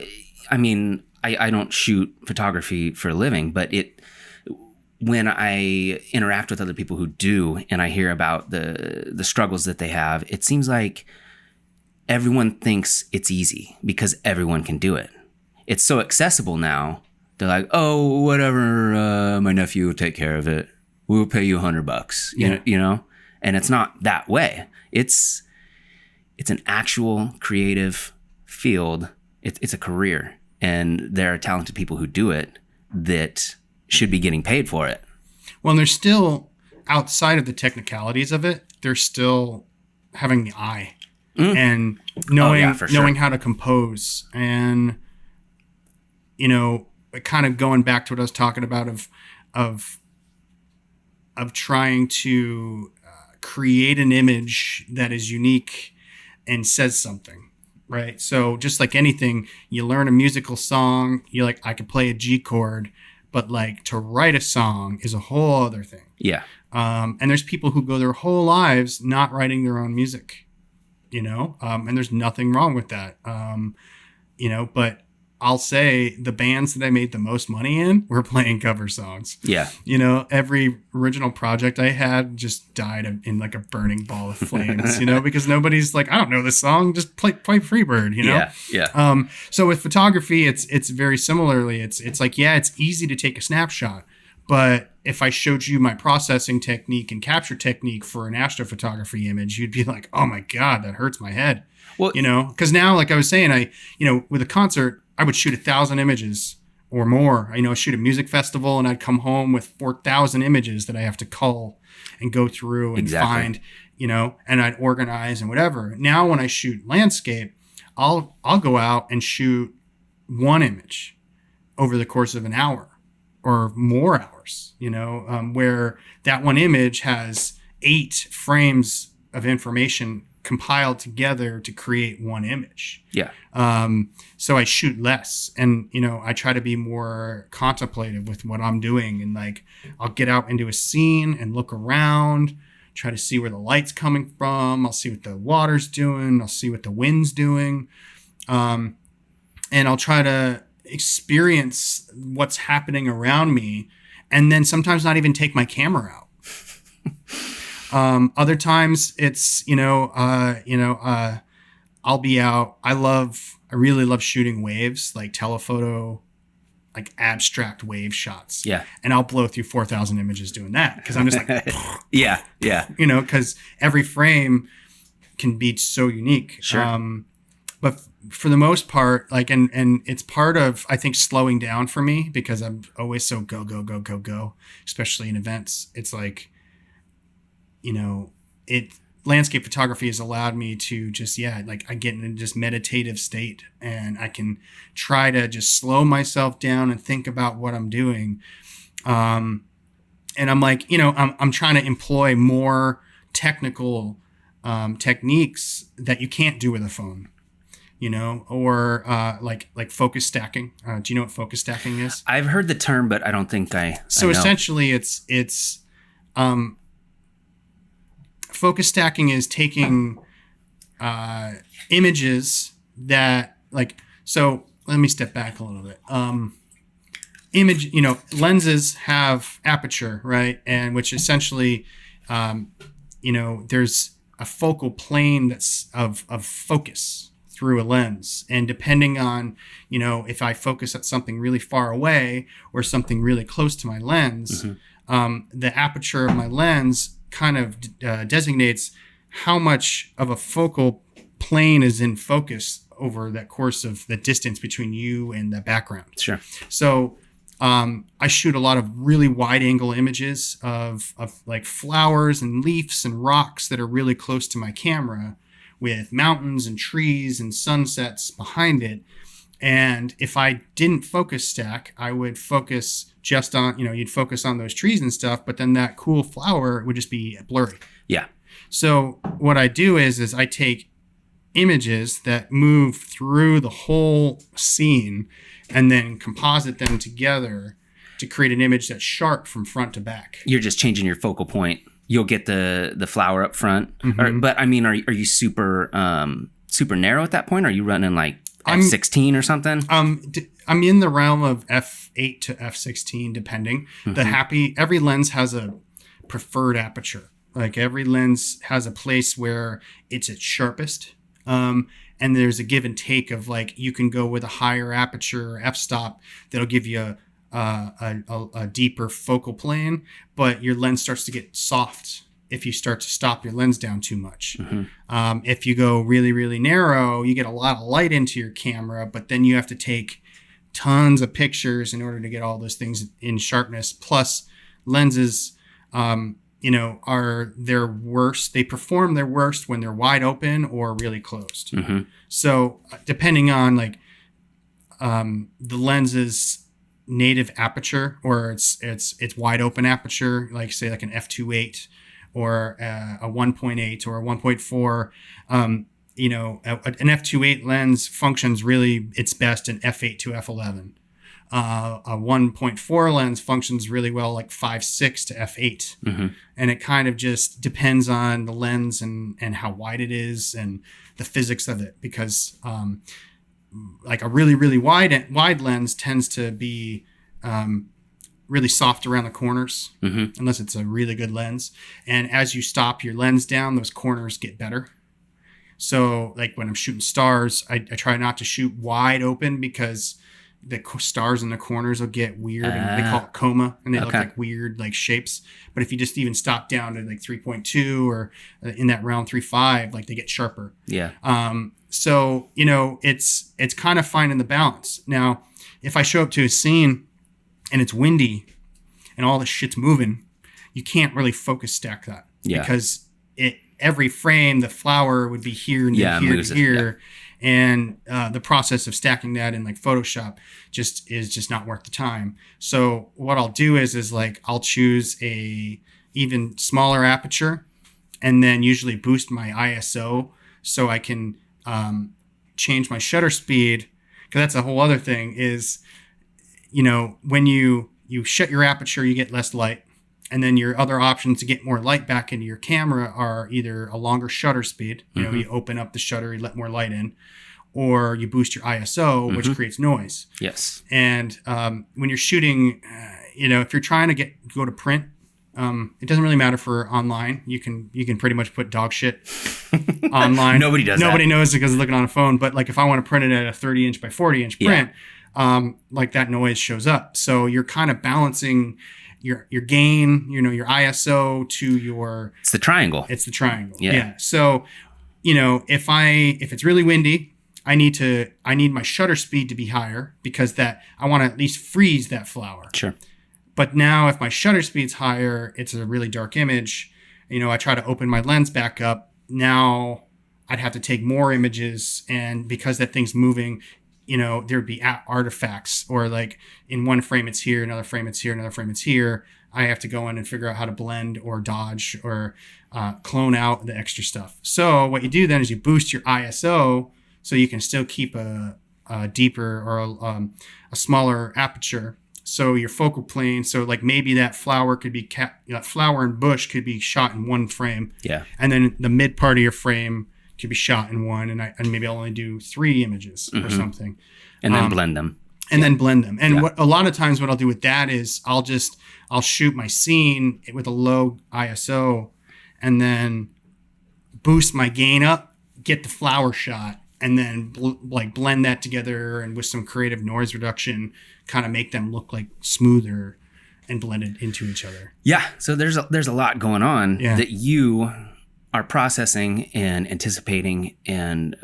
I mean, I don't shoot photography for a living, but when I interact with other people who do, and I hear about the struggles that they have, it seems like everyone thinks it's easy because everyone can do it. It's so accessible now. They're like, oh, whatever, my nephew will take care of it. We'll pay you $100. You know? And it's not that way. It's an actual creative field. It's a career. And there are talented people who do it that should be getting paid for it. Well, and they're still, outside of the technicalities of it, they're still having the eye and knowing how to compose, and, you know, kind of going back to what I was talking about of trying to create an image that is unique and says something. Right. So just like anything, you learn a musical song, you're like, I could play a G chord, but like to write a song is a whole other thing. Yeah. And there's people who go their whole lives not writing their own music, you know, and there's nothing wrong with that. You know, but I'll say the bands that I made the most money in were playing cover songs. Yeah. You know, every original project I had just died in like a burning ball of flames, you know, because nobody's like, I don't know this song, just play Freebird, you know? Yeah. Yeah. So with photography, it's very similarly, it's like, yeah, it's easy to take a snapshot, but if I showed you my processing technique and capture technique for an astrophotography image, you'd be like, oh my God, that hurts my head. Well, you know, because now, like I was saying, with a concert, I would shoot 1,000 images or more. I shoot a music festival and I'd come home with 4,000 images that I have to cull and go through and find, and I'd organize and whatever. Now when I shoot landscape, I'll go out and shoot one image over the course of an hour or more hours, where that one image has 8 frames of information compiled together to create one image. Yeah. So I shoot less, and I try to be more contemplative with what I'm doing, and like I'll get out into a scene and look around, try to see where the light's coming from. I'll see what the water's doing. I'll see what the wind's doing, and I'll try to experience what's happening around me, and then sometimes not even take my camera out. Other times it's, I'll be out. I really love shooting waves, like telephoto, like abstract wave shots. Yeah. And I'll blow through 4,000 images doing that. Cause I'm just like, yeah. Cause every frame can be so unique. Sure. But for the most part, like, and it's part of, I think, slowing down for me, because I'm always so go, especially in events. It's like, landscape photography has allowed me to just, I get in a just meditative state, and I can try to just slow myself down and think about what I'm doing. And I'm like, I'm trying to employ more technical techniques that you can't do with a phone, or like focus stacking. Do you know what focus stacking is? I've heard the term, but I don't think I know. Essentially it's focus stacking is taking images that, like, so let me step back a little bit. Lenses have aperture, right? And which essentially, there's a focal plane that's of focus through a lens. And depending on, if I focus at something really far away or something really close to my lens, the aperture of my lens kind of designates how much of a focal plane is in focus over that course of the distance between you and the background. Sure. So I shoot a lot of really wide angle images of like flowers and leaves and rocks that are really close to my camera, with mountains and trees and sunsets behind it. And if I didn't focus stack, I would focus just on, you'd focus on those trees and stuff, but then that cool flower would just be blurry. Yeah. So what I do is I take images that move through the whole scene and then composite them together to create an image that's sharp from front to back. You're just changing your focal point. You'll get the flower up front. Mm-hmm. But I mean, are you super narrow at that point? Are you running like f16 or something? I'm in the realm of f8 to f16, depending. Mm-hmm. Every lens has a preferred aperture. Like every lens has a place where it's its sharpest. And there's a give and take of like, you can go with a higher aperture f-stop that'll give you a deeper focal plane, but your lens starts to get soft if you start to stop your lens down too much. Mm-hmm. If you go really, really narrow, you get a lot of light into your camera, but then you have to take tons of pictures in order to get all those things in sharpness. Plus lenses, are their worst. They perform their worst when they're wide open or really closed. Mm-hmm. So depending on like the lens's native aperture or its wide open aperture, like say like an f2.8 or a 1.8 or a 1.4, an f2.8 lens functions really its best in f8 to f11. A 1.4 lens functions really well like 5.6 to f8. Mm-hmm. And it kind of just depends on the lens and how wide it is and the physics of it, because like a really, really wide lens tends to be really soft around the corners, mm-hmm. unless it's a really good lens. And as you stop your lens down, those corners get better. So like when I'm shooting stars, I try not to shoot wide open because the stars in the corners will get weird, and they call it coma, and they look like weird like shapes. But if you just even stop down to like 3.2 or in that realm 3.5, like they get sharper. Yeah. So it's kind of finding the balance. Now, if I show up to a scene and it's windy and all the shit's moving, you can't really focus stack that. Yeah. Because every frame, the flower would be here and here and here. Yeah. And the process of stacking that in like Photoshop is just not worth the time. So what I'll do is like I'll choose a even smaller aperture and then usually boost my ISO so I can change my shutter speed, because that's a whole other thing is, when you shut your aperture, you get less light. And then your other options to get more light back into your camera are either a longer shutter speed, mm-hmm. You open up the shutter, you let more light in, or you boost your ISO, mm-hmm. which creates noise. Yes. And when you're shooting, if you're trying to go to print, it doesn't really matter for online. You can pretty much put dog shit online. Nobody knows it because it's looking on a phone. But like if I want to print it at a 30-inch by 40-inch print, like that noise shows up. So you're kind of balancing your gain, your ISO to your... It's the triangle. Yeah. So, if it's really windy, I need my shutter speed to be higher because I want to at least freeze that flower. Sure. But now if my shutter speed's higher, it's a really dark image. I try to open my lens back up. Now I'd have to take more images, and because that thing's moving, there'd be artifacts, or like in one frame it's here, another frame it's here, another frame it's here. I have to go in and figure out how to blend or dodge or clone out the extra stuff. So what you do then is you boost your ISO so you can still keep a deeper or a smaller aperture. So your focal plane, so like maybe that flower could be that flower and bush could be shot in one frame. Yeah. And then the mid part of your frame could be shot in one, and maybe I'll only do 3 images or something. And then blend them. And a lot of times what I'll do with that is I'll shoot my scene with a low ISO and then boost my gain up, get the flower shot, and then blend that together, and with some creative noise reduction, kind of make them look like smoother. and blended into each other. Yeah. So there's a lot going on that you are processing and anticipating and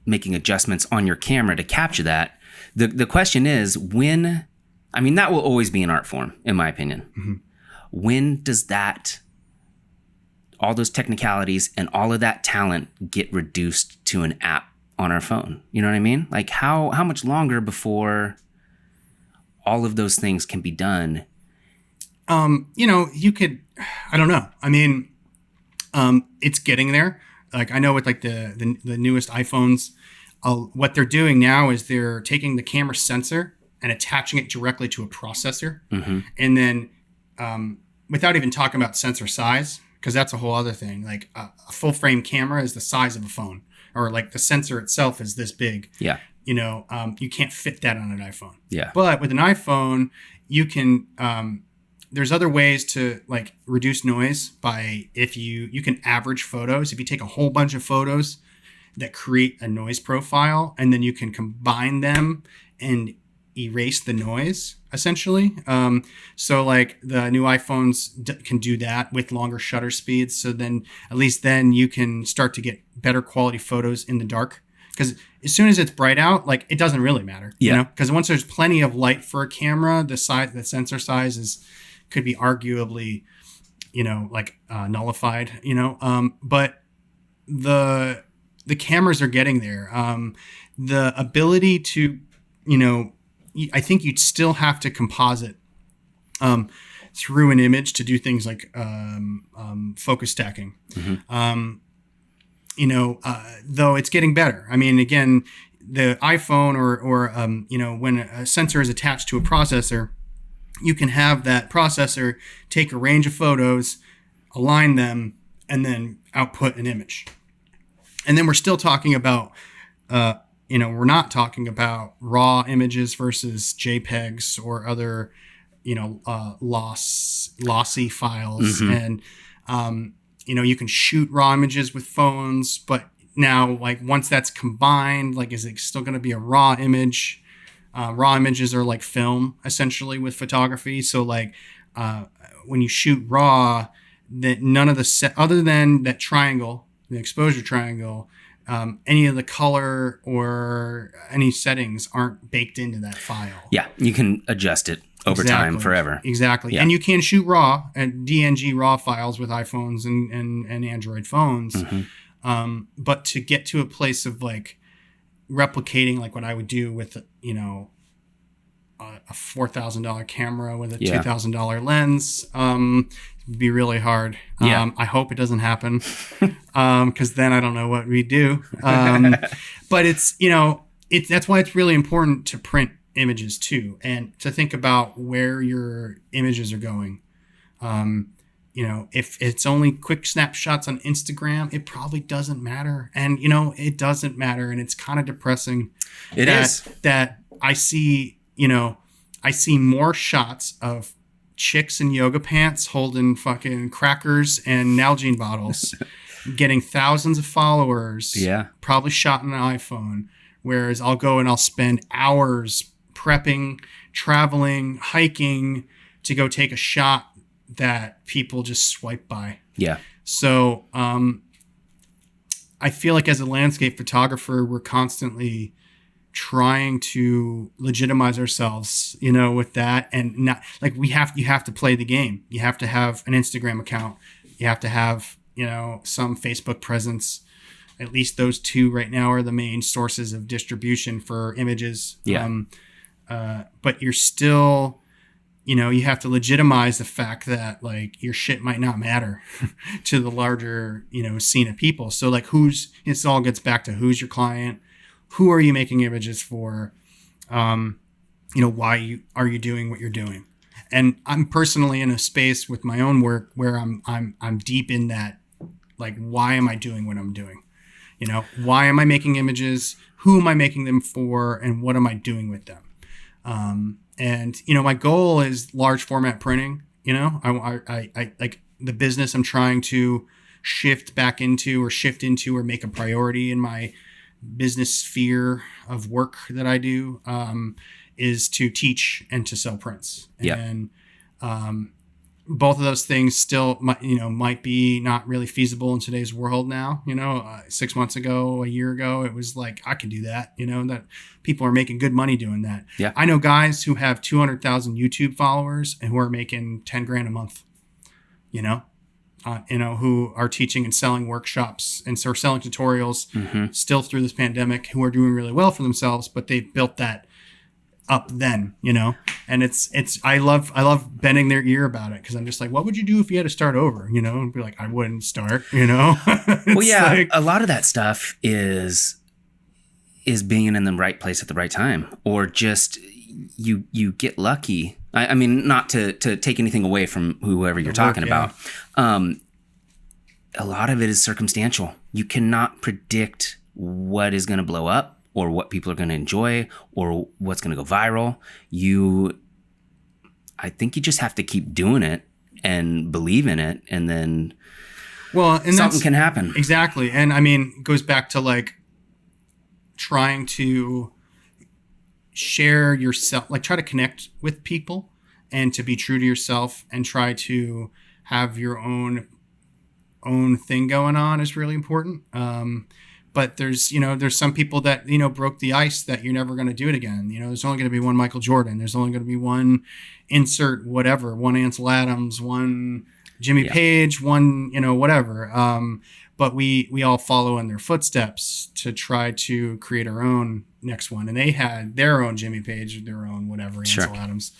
making adjustments on your camera to capture that. The question is that will always be an art form, in my opinion. Mm-hmm. When does all those technicalities and all of that talent get reduced to an app on our phone? You know what I mean? Like how much longer before all of those things can be done? You could, I don't know. I mean, it's getting there. Like I know with like the newest iPhones, what they're doing now is they're taking the camera sensor and attaching it directly to a processor. Mm-hmm. And then, without even talking about sensor size, because that's a whole other thing. Like a full frame camera is the size of a phone, or like the sensor itself is this big. Yeah. You can't fit that on an iPhone. Yeah. But with an iPhone, you can, there's other ways to like reduce noise by you can average photos. If you take a whole bunch of photos that create a noise profile, and then you can combine them and erase the noise essentially. So like the new iPhones can do that with longer shutter speeds. So then at least then you can start to get better quality photos in the dark. Because as soon as it's bright out, like it doesn't really matter, because once there's plenty of light for a camera, the sensor size could be arguably, nullified, but the cameras are getting there. The ability to, I think you'd still have to composite through an image to do things like focus stacking. Mm-hmm. Though it's getting better. I mean, again, the iPhone or when a sensor is attached to a processor, you can have that processor take a range of photos, align them, and then output an image. And then we're still talking about, we're not talking about raw images versus JPEGs or other, lossy files. Mm-hmm. And, you can shoot raw images with phones, but now, like, once that's combined, like, is it still going to be a raw image? Raw images are like film, essentially, with photography. So, like, when you shoot raw, that none of other than that triangle, the exposure triangle, any of the color or any settings aren't baked into that file. Yeah, you can adjust it over time forever. Exactly. Yeah. And you can shoot raw and DNG raw files with iPhones and Android phones. Mm-hmm. But to get to a place of like replicating like what I would do with, a $4,000 camera with a $2,000 lens, would be really hard. I hope it doesn't happen. Cause then I don't know what we do. But it's, that's why it's really important to print images too, and to think about where your images are going. If it's only quick snapshots on Instagram, it probably doesn't matter. And, it doesn't matter. And it's kind of depressing. That I see, I see more shots of chicks in yoga pants holding fucking crackers and Nalgene bottles getting thousands of followers. Yeah. Probably shot on an iPhone. Whereas I'll go and I'll spend hours prepping, traveling, hiking to go take a shot that people just swipe by. Yeah. So I feel like as a landscape photographer, we're constantly trying to legitimize ourselves, with that, and not like you have to play the game. You have to have an Instagram account. You have to have, some Facebook presence. At least those two right now are the main sources of distribution for images. Yeah. But you're still, you have to legitimize the fact that like your shit might not matter to the larger, scene of people. So like this all gets back to who's your client, who are you making images for? Why are you doing what you're doing? And I'm personally in a space with my own work where I'm deep in that, like, why am I doing what I'm doing? Why am I making images? Who am I making them for? And what am I doing with them? My goal is large format printing. I like the business I'm trying to shift into or make a priority in my business sphere of work that I do, is to teach and to sell prints. And Both of those things still might be not really feasible in today's world now. 6 months ago, a year ago, it was like, I could do that, that people are making good money doing that. Yeah. I know guys who have 200,000 YouTube followers and who are making 10 grand a month, who are teaching and selling workshops and so selling tutorials still through this pandemic, who are doing really well for themselves, but they've built that up then, and I love bending their ear about it, because I'm just like, what would you do if you had to start over, and be like, I wouldn't start, Well, yeah, a lot of that stuff is being in the right place at the right time, or just you get lucky. I mean, not to take anything away from whoever you're talking about. A lot of it is circumstantial. You cannot predict what is going to blow up, or what people are going to enjoy, or what's going to go viral. I think you just have to keep doing it and believe in it, and then something can happen. Exactly. And I mean, it goes back to like trying to share yourself, like try to connect with people and to be true to yourself and try to have your own thing going on is really important. But there's some people that, broke the ice that you're never going to do it again. There's only going to be one Michael Jordan. There's only going to be one insert whatever, one Ansel Adams, one Jimmy Page, one, whatever. But we all follow in their footsteps to try to create our own next one. And they had their own Jimmy Page, their own whatever, Ansel Adams.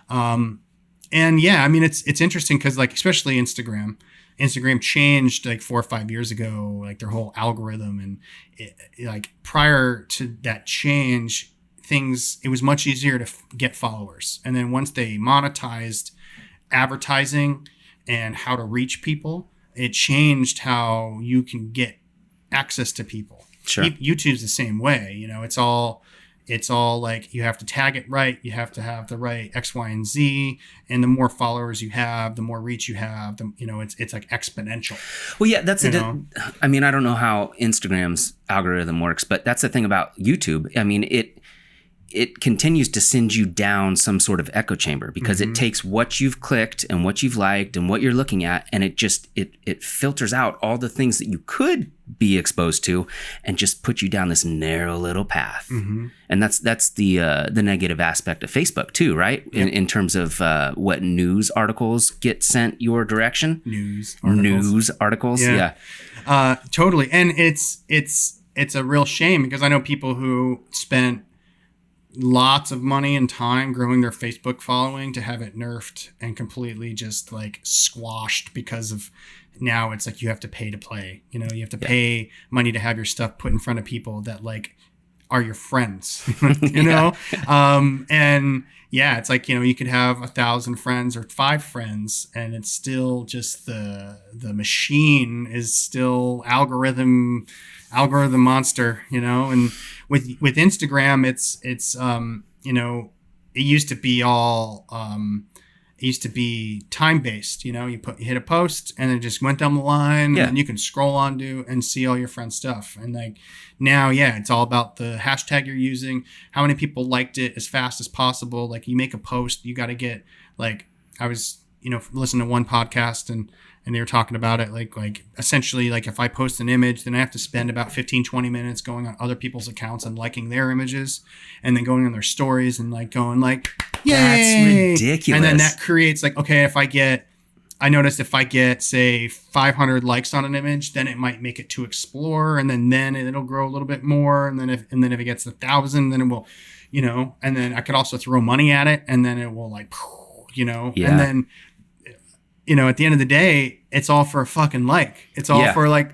And yeah, I mean, it's interesting because like, especially Instagram changed like 4 or 5 years ago, like their whole algorithm, and like prior to that change, it was much easier to get followers. And then once they monetized advertising and how to reach people, it changed how you can get access to people. Sure. YouTube's the same way, it's all like you have to tag it right. You have to have the right X, Y, and Z. And the more followers you have, the more reach you have. It's like exponential. Well, yeah, that's I mean, I don't know how Instagram's algorithm works, but that's the thing about YouTube. I mean, it continues to send you down some sort of echo chamber, because it takes what you've clicked and what you've liked and what you're looking at, and it filters out all the things that you could be exposed to and just put you down this narrow little path. And that's the negative aspect of Facebook too, right? In terms of what news articles get sent your direction. News articles. Yeah. Totally. And it's a real shame, because I know people who spent lots of money and time growing their Facebook following to have it nerfed and completely just like squashed, because of now it's like you have to pay to play. You have to pay money to have your stuff put in front of people that like are your friends, know? And yeah, it's like, you could have 1,000 friends or 5 friends, and it's still just the machine is still algorithm monster, and with Instagram, it's it used to be all, it used to be time-based, you hit a post and it just went down the line, and you can scroll on and see all your friends' stuff. And like now, it's all about the hashtag you're using, how many people liked it as fast as possible. Like you make a post, you got to get like, I was, listening to one podcast and they were talking about it like essentially like if I post an image, then I have to spend about 15-20 minutes going on other people's accounts and liking their images, and then going on their stories and like going like, yay! That's ridiculous. And then that creates like, okay, I noticed if I get say 500 likes on an image, then it might make it to explore, and then it'll grow a little bit more, and then if it gets 1,000, then it will, and then I could also throw money at it, and then it will like, and then at the end of the day, it's all for a fucking like. It's all for like,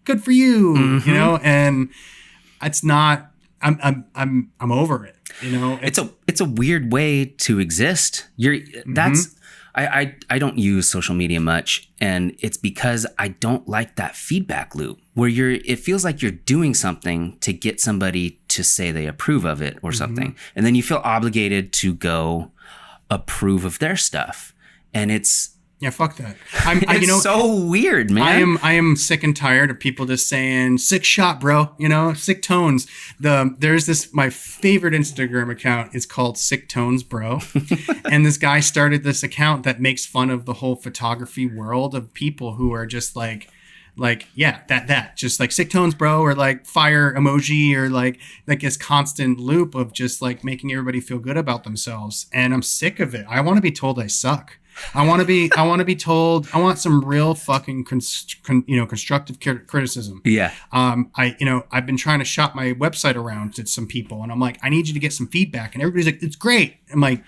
good for you, and it's not. I'm over it. It's a weird way to exist. I don't use social media much, and it's because I don't like that feedback loop where it feels like you're doing something to get somebody to say they approve of it or something, and then you feel obligated to go approve of their stuff, and it's Yeah, fuck that. It's so weird, man. I am sick and tired of people just saying sick shot, bro. Sick tones. There's this, my favorite Instagram account is called Sick Tones Bro. And this guy started this account that makes fun of the whole photography world of people who are just like, yeah, that just like sick tones, bro, or like fire emoji, or like this constant loop of just like making everybody feel good about themselves. And I'm sick of it. I want to be told I suck. I want to be told, I want some real fucking constructive criticism. Yeah. I've been trying to shop my website around to some people, and I'm like, I need you to get some feedback. And everybody's like, it's great. I'm like,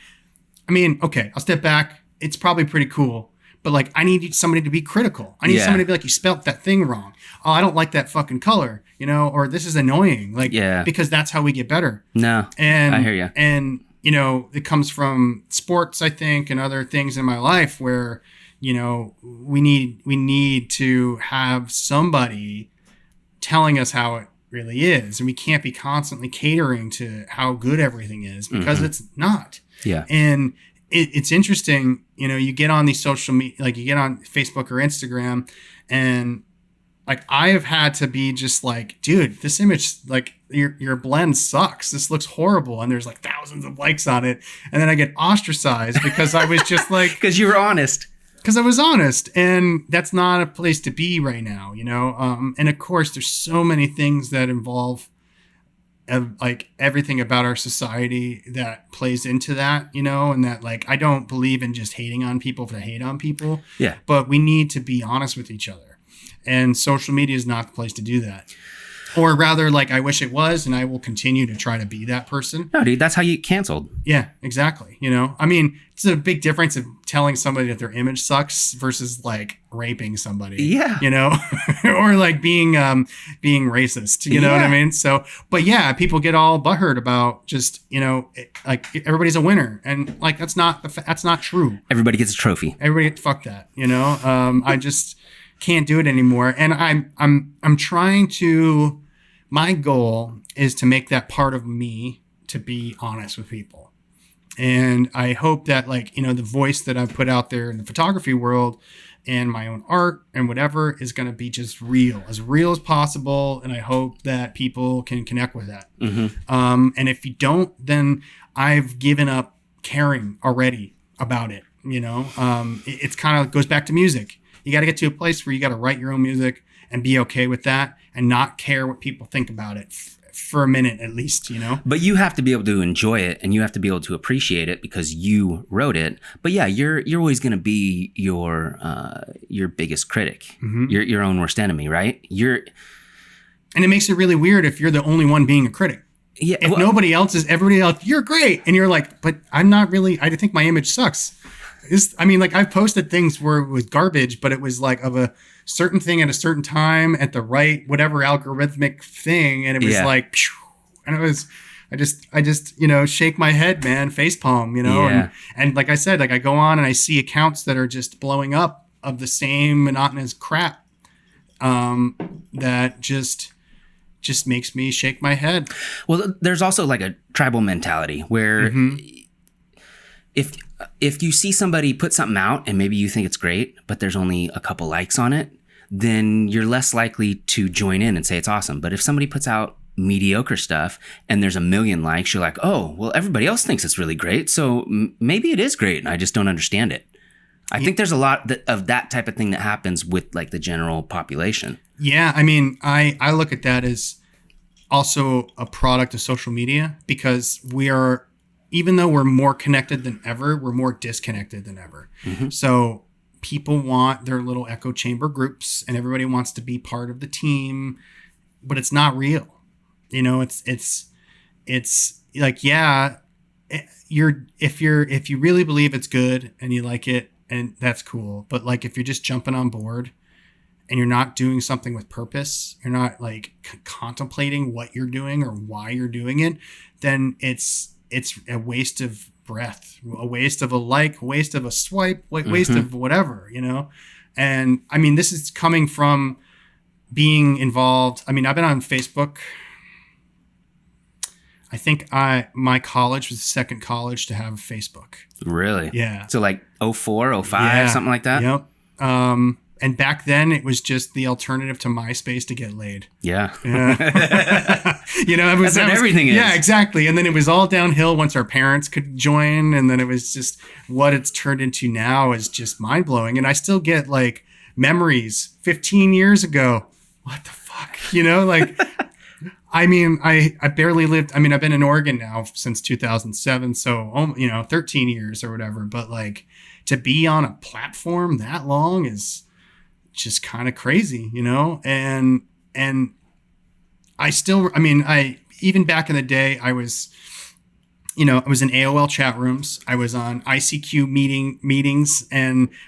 okay, I'll step back. It's probably pretty cool. But like, I need somebody to be critical. I need somebody to be like, you spelt that thing wrong. Oh, I don't like that fucking color, or this is annoying. Like, because that's how we get better. No, and I hear you. And, it comes from sports, I think, and other things in my life where, we need to have somebody telling us how it really is. And we can't be constantly catering to how good everything is, because it's not. Yeah. And it's interesting, you get on these social media, like you get on Facebook or Instagram, and like I have had to be just like, dude, this image, like your blend sucks. This looks horrible. And there's like thousands of likes on it. And then I get ostracized because I was just like, because you were honest. Because I was honest, and that's not a place to be right now, and of course there's so many things that involve like everything about our society that plays into that, and that like, I don't believe in just hating on people to hate on people. Yeah. But we need to be honest with each other. And social media is not the place to do that. Or rather, like, I wish it was, and I will continue to try to be that person. No, dude, that's how you get canceled. Yeah, exactly. It's a big difference of telling somebody that their image sucks versus like raping somebody. Yeah. Or like being racist. You know what I mean? So, but yeah, people get all butthurt about just, like everybody's a winner, and like that's not true. Everybody gets a trophy. Everybody, fuck that. I just can't do it anymore, and I'm trying to. My goal is to make that part of me to be honest with people. And I hope that like, the voice that I've put out there in the photography world and my own art and whatever is going to be just real as possible. And I hope that people can connect with that. Mm-hmm. And if you don't, then I've given up caring already about it. It's kind of goes back to music. You got to get to a place where you got to write your own music and be okay with that and not care what people think about it for a minute at least, But you have to be able to enjoy it, and you have to be able to appreciate it because you wrote it. But yeah, you're always going to be your biggest critic, mm-hmm. your own worst enemy, right? And it makes it really weird if you're the only one being a critic. Yeah, if nobody else is, everybody else, you're great. And you're like, but I'm not really, I think my image sucks. I've posted things where it was garbage, but it was like of a certain thing at a certain time at the right, whatever algorithmic thing. And it was like, phew, and it was, I just, shake my head, man, face palm, and like I said, like I go on and I see accounts that are just blowing up of the same monotonous crap, that just makes me shake my head. Well, there's also like a tribal mentality where mm-hmm. If you see somebody put something out and maybe you think it's great, but there's only a couple likes on it, then you're less likely to join in and say it's awesome. But if somebody puts out mediocre stuff and there's 1 million likes, you're like, oh, well, everybody else thinks it's really great. So maybe it is great and I just don't understand it. I think there's a lot of that type of thing that happens with like the general population. Yeah. I look at that as also a product of social media, because even though we're more connected than ever, we're more disconnected than ever. Mm-hmm. So people want their little echo chamber groups and everybody wants to be part of the team, but it's not real. It's like, yeah, if you really believe it's good and you like it, and that's cool. But like, if you're just jumping on board and you're not doing something with purpose, you're not like contemplating what you're doing or why you're doing it, then it's a waste of breath, a waste of a like, waste of a swipe, waste mm-hmm. of whatever, And this is coming from being involved. I've been on Facebook. I think my college was the second college to have Facebook. Really? Yeah. So like 04, 05, something like that? Yep. And back then it was just the alternative to MySpace to get laid. Yeah. It was everything is. Yeah, exactly. And then it was all downhill once our parents could join. And then it was just what it's turned into now is just mind blowing. And I still get like memories 15 years ago. What the fuck? I mean, I barely lived. I mean, I've been in Oregon now since 2007. So, 13 years or whatever. But like to be on a platform that long is just kind of crazy, and even back in the day, I was in AOL chat rooms. I was on ICQ meetings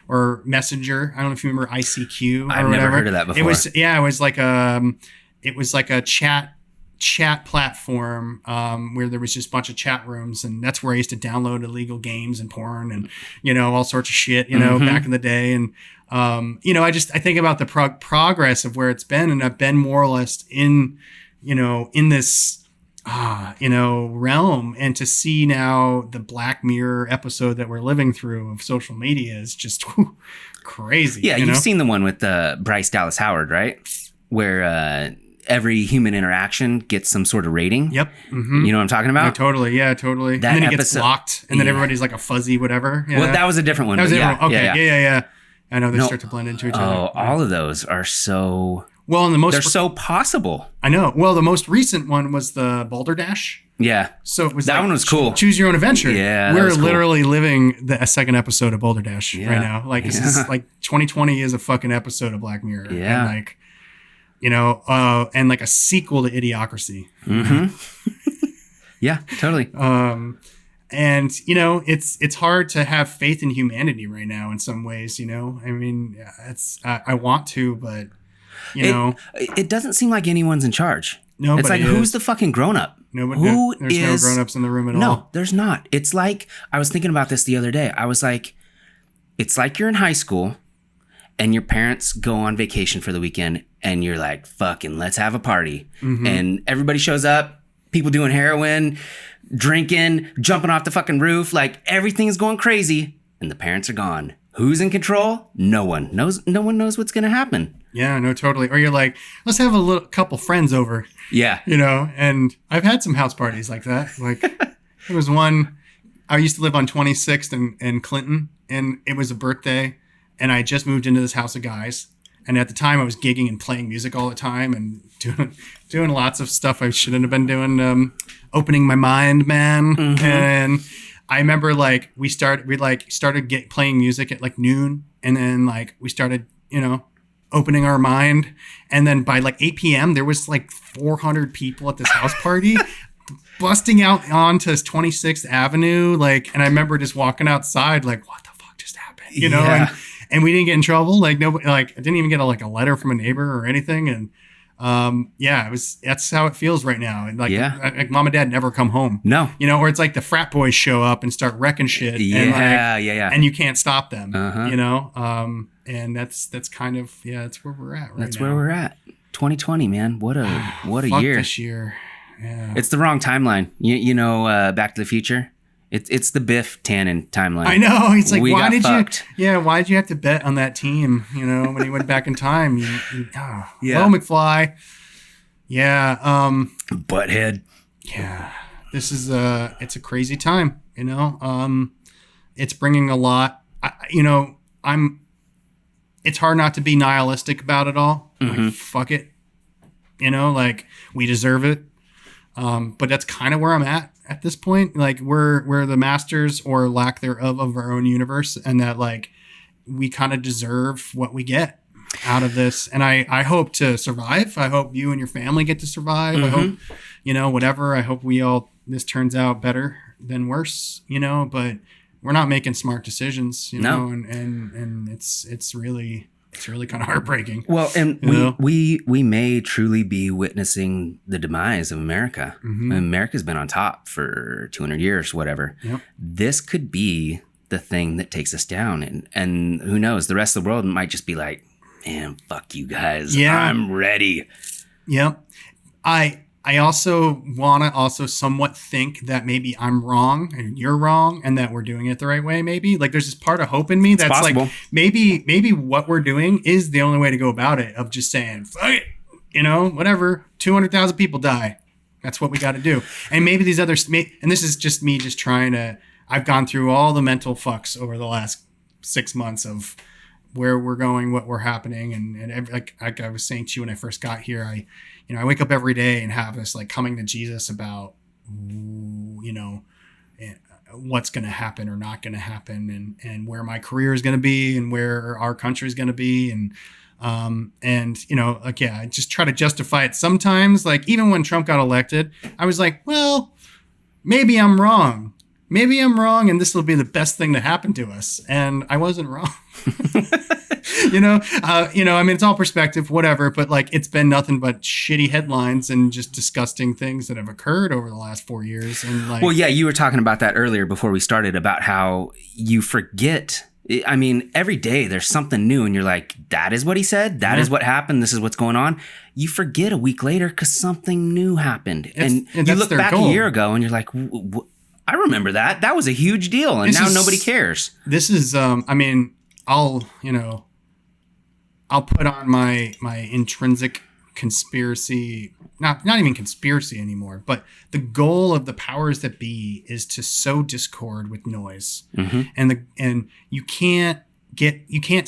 or Messenger. I don't know if you remember ICQ or I've whatever. never heard of that before. It was like a chat platform where there was just a bunch of chat rooms, and that's where I used to download illegal games and porn and all sorts of shit back in the day. And I think about the progress of where it's been, and I've been more or less in this realm, and to see now the Black Mirror episode that we're living through of social media is just crazy. Yeah, you've seen the one with Bryce Dallas Howard, right? Where every human interaction gets some sort of rating. Yep. Mm-hmm. You know what I'm talking about? Yeah, totally. That and then he episode, gets blocked, and then everybody's like a fuzzy whatever. Yeah. Well, that was a different one. That was a different one. Okay. Yeah. I know they start to blend into each other. Oh, all of those are so... Well, they're so possible. I know. Well, the most recent one was the Boulder Dash. Yeah. So it was that one was cool. Choose your own adventure. Yeah, we're literally living a second episode of Boulder Dash right now. Like this is like 2020 is a fucking episode of Black Mirror. Yeah. And like, and like a sequel to Idiocracy. Mm-hmm. Yeah, totally. And it's hard to have faith in humanity right now in some ways. I mean, I want to, but it doesn't seem like anyone's in charge. No, it's like who's the fucking grown up? There's no grown-ups in the room at all. No, there's not. It's like, I was thinking about this the other day. I was like, it's like you're in high school and your parents go on vacation for the weekend and you're like, fucking, let's have a party. Mm-hmm. And everybody shows up, people doing heroin, drinking, jumping off the fucking roof, like everything's going crazy and the parents are gone. Who's in control? No one knows what's going to happen. Yeah, no, totally. Or you're like, let's have a couple friends over. Yeah. And I've had some house parties like that. Like there was one, I used to live on 26th and Clinton, and it was a birthday, and I just moved into this house of guys. And at the time I was gigging and playing music all the time and doing lots of stuff I shouldn't have been doing, opening my mind, man. Mm-hmm. And I remember like we started playing music at like noon, and then like we started, opening our mind, and then by like 8 p.m. there was like 400 people at this house party busting out onto 26th Avenue, like, and I remember just walking outside like, what the fuck just happened, Yeah. And we didn't get in trouble, like nobody, like I didn't even get a letter from a neighbor or anything, and that's how it feels right now. And like mom and dad never come home. No. Or it's like the frat boys show up and start wrecking shit. Yeah, and you can't stop them. Uh-huh. And that's kind of, that's where we're at right That's now. where we're at. 2020, man. What a year. This year. Yeah. It's the wrong timeline. Back to the Future. It's the Biff Tannen timeline. I know. It's like, why did you have to bet on that team? When he went back in time, Yeah. Hello, McFly. Yeah. Butthead. Yeah. This is it's a crazy time, it's bringing a lot. It's hard not to be nihilistic about it all. Mm-hmm. Like, fuck it. Like we deserve it. But that's kind of where I'm at this point. Like we're the masters or lack thereof of our own universe, and that like we kind of deserve what we get out of this. And I hope to survive. I hope you and your family get to survive. Mm-hmm. I hope, whatever. I hope this turns out better than worse, but we're not making smart decisions, No. and it's really kind of heartbreaking. Well, and we may truly be witnessing the demise of America. Mm-hmm. America's been on top for 200 years, whatever. Yep. This could be the thing that takes us down. And who knows, the rest of the world might just be like, man, fuck you guys. Yeah. I'm ready. Yep. I also want to also somewhat think that maybe I'm wrong and you're wrong and that we're doing it the right way. Maybe like there's this part of hope in me that's possible. like maybe what we're doing is the only way to go about it, of just saying, fuck it, whatever, 200,000 people die. That's what we got to do. And maybe these others, and this is just me just trying to, I've gone through all the mental fucks over the last 6 months of where we're going, what we're happening. And like I was saying to you when I first got here, I wake up every day and have this like coming to Jesus about, what's going to happen or not going to happen, and where my career is going to be and where our country is going to be. I just try to justify it sometimes. Like even when Trump got elected, I was like, well, maybe I'm wrong. Maybe I'm wrong, and this will be the best thing to happen to us. And I wasn't wrong. It's all perspective, whatever. But like, it's been nothing but shitty headlines and just disgusting things that have occurred over the last 4 years. And like, well, yeah, you were talking about that earlier before we started about how you forget. I mean, every day there's something new, and you're like, that is what he said. That is what happened. This is what's going on. You forget a week later because something new happened, and you look back a year ago, and you're like, I remember that. That was a huge deal, and now nobody cares. This is, I'll put on my intrinsic conspiracy, not even conspiracy anymore, but the goal of the powers that be is to sow discord with noise. Mm-hmm. And you can't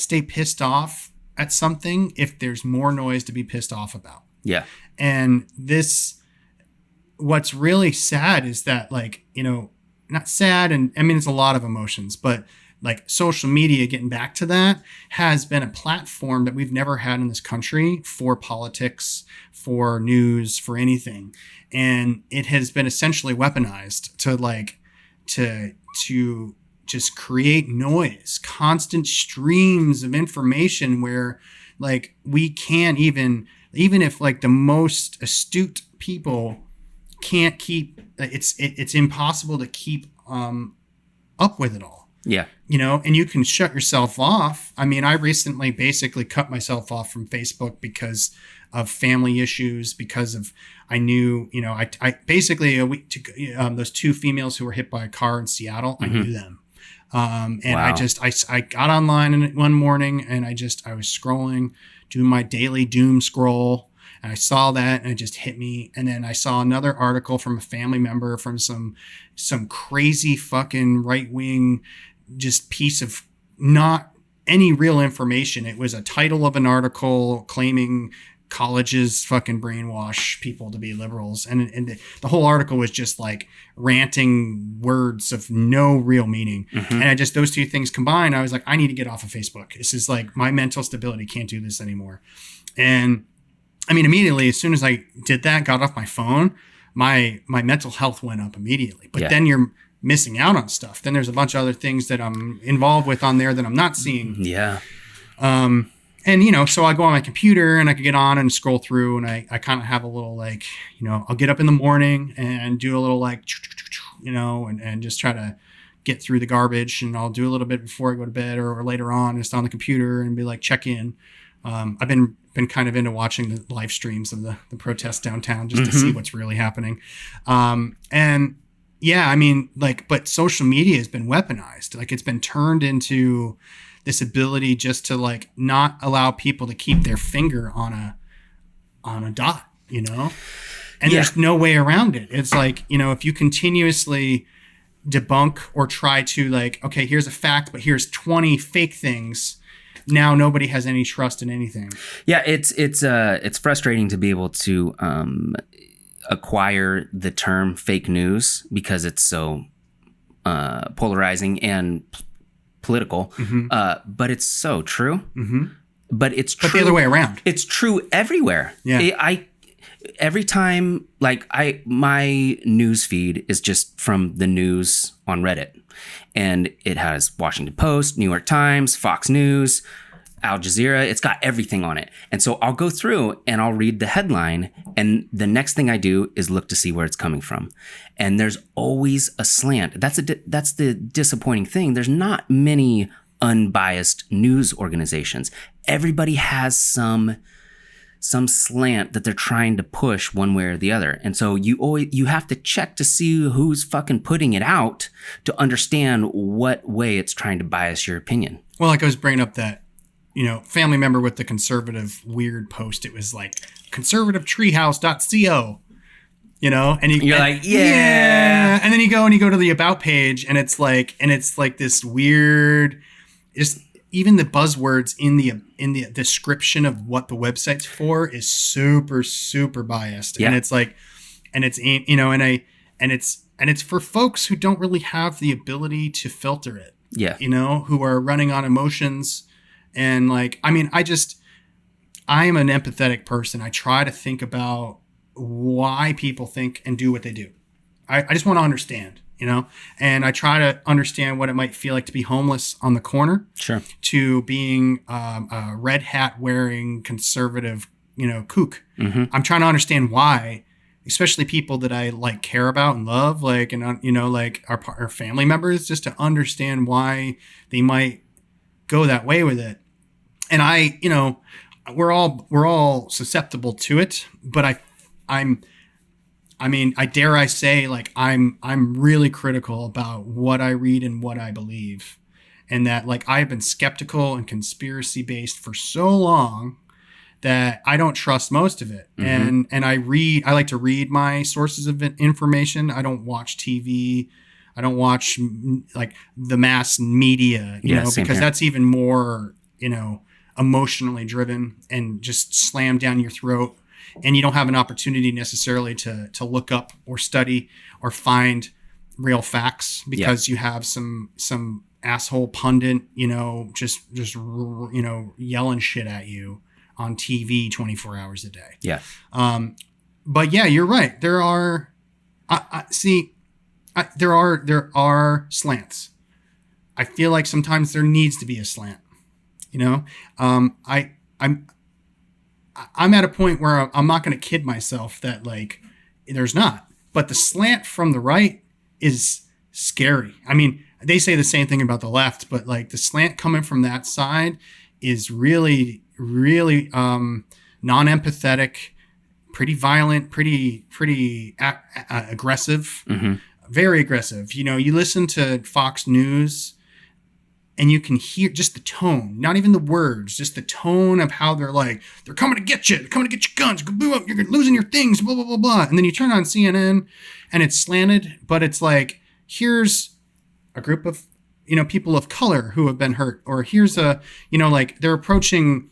stay pissed off at something if there's more noise to be pissed off about. Yeah. And what's really sad is that, like, not sad, and I mean, it's a lot of emotions, but like social media, getting back to that, has been a platform that we've never had in this country for politics, for news, for anything. And it has been essentially weaponized to just create noise, constant streams of information where like we can't even if like the most astute people can't keep, it's impossible to keep up with it all. Yeah. And you can shut yourself off. I mean, I recently basically cut myself off from Facebook because of family issues, because of, I knew, I basically a week to, those two females who were hit by a car in Seattle, I knew them. Wow. I got online one morning and I was scrolling, doing my daily doom scroll. And I saw that and it just hit me. And then I saw another article from a family member from some crazy fucking right-wing just piece of not any real information. It was a title of an article claiming colleges fucking brainwash people to be liberals. And the whole article was just like ranting words of no real meaning. Mm-hmm. And those two things combined, I was like, I need to get off of Facebook. This is like my mental stability can't do this anymore. And I mean, immediately, as soon as I did that, got off my phone, my mental health went up immediately. But then you're missing out on stuff. Then there's a bunch of other things that I'm involved with on there that I'm not seeing. Yeah. So I go on my computer and I can get on and scroll through, and I kind of have a little like, I'll get up in the morning and do a little like, and just try to get through the garbage, and I'll do a little bit before I go to bed or later on, just on the computer and be like, check in. I've been kind of into watching the live streams of the protests downtown just to see what's really happening. But social media has been weaponized. Like, it's been turned into this ability just to like not allow people to keep their finger on a dot, and there's no way around it. It's like, if you continuously debunk or try to like, okay, here's a fact, but here's 20 fake things. Now nobody has any trust in anything. Yeah, it's frustrating to be able to acquire the term fake news because it's so polarizing and political. Mm-hmm. But it's so true. Mm-hmm. But it's true. But the other way around. It's true everywhere. Yeah. Every time, like my news feed is just from the news on Reddit, and it has Washington Post, New York Times, Fox News, Al Jazeera. It's got everything on it. And so I'll go through and I'll read the headline, and the next thing I do is look to see where it's coming from. And there's always a slant. That's the disappointing thing. There's not many unbiased news organizations. Everybody has some some slant that they're trying to push one way or the other. And so you have to check to see who's fucking putting it out to understand what way it's trying to bias your opinion. Well, like I was bringing up that, family member with the conservative weird post. It was like conservativetreehouse.co, and you're like, yeah. And then you go to the about page, and it's like this weird, just even the buzzwords in the description of what the website's for is super, super biased. Yeah. And it's like, and it's, and it's for folks who don't really have the ability to filter it. Yeah. Who are running on emotions. And like, I am an empathetic person. I try to think about why people think and do what they do. I just want to understand, and I try to understand what it might feel like to be homeless on the corner. Sure. To being a red hat wearing conservative, kook. Mm-hmm. I'm trying to understand why, especially people that I like care about and love, like, and like our family members, just to understand why they might go that way with it. And we're all susceptible to it, but I dare I say, like, I'm really critical about what I read and what I believe. And that, like, I've been skeptical and conspiracy based for so long that I don't trust most of it. Mm-hmm. And I like to read my sources of information. I don't watch TV. I don't watch like the mass media, because here. that's even more, emotionally driven and just slammed down your throat. And you don't have an opportunity necessarily to look up or study or find real facts because you have some asshole pundit, just yelling shit at you on TV 24 hours a day. Yeah. But yeah, you're right. There are, there are slants. I feel like sometimes there needs to be a slant. I'm at a point where I'm not going to kid myself that, like, there's not. But the slant from the right is scary. I mean, they say the same thing about the left, but like the slant coming from that side is really, really non-empathetic, pretty violent, pretty aggressive, mm-hmm. very aggressive. You listen to Fox News and you can hear just the tone, not even the words, just the tone of how they're like, they're coming to get you. They're coming to get your guns. You're losing your things, blah, blah, blah, blah. And then you turn on CNN and it's slanted, but it's like, here's a group of, people of color who have been hurt. Or here's like they're approaching,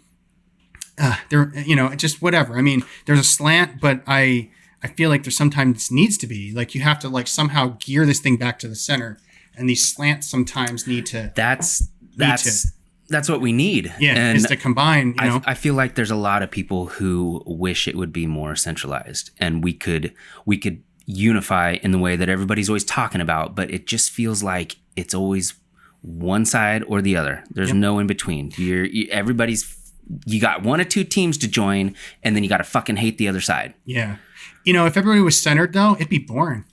just whatever. I mean, there's a slant, but I feel like there's sometimes needs to be. Like you have to like somehow gear this thing back to the center. And these slants sometimes need to. That's what we need. Yeah, and is to combine. I feel like there's a lot of people who wish it would be more centralized, and we could unify in the way that everybody's always talking about. But it just feels like it's always one side or the other. There's no in between. You got one or two teams to join, and then you got to fucking hate the other side. Yeah, if everybody was centered though, it'd be boring.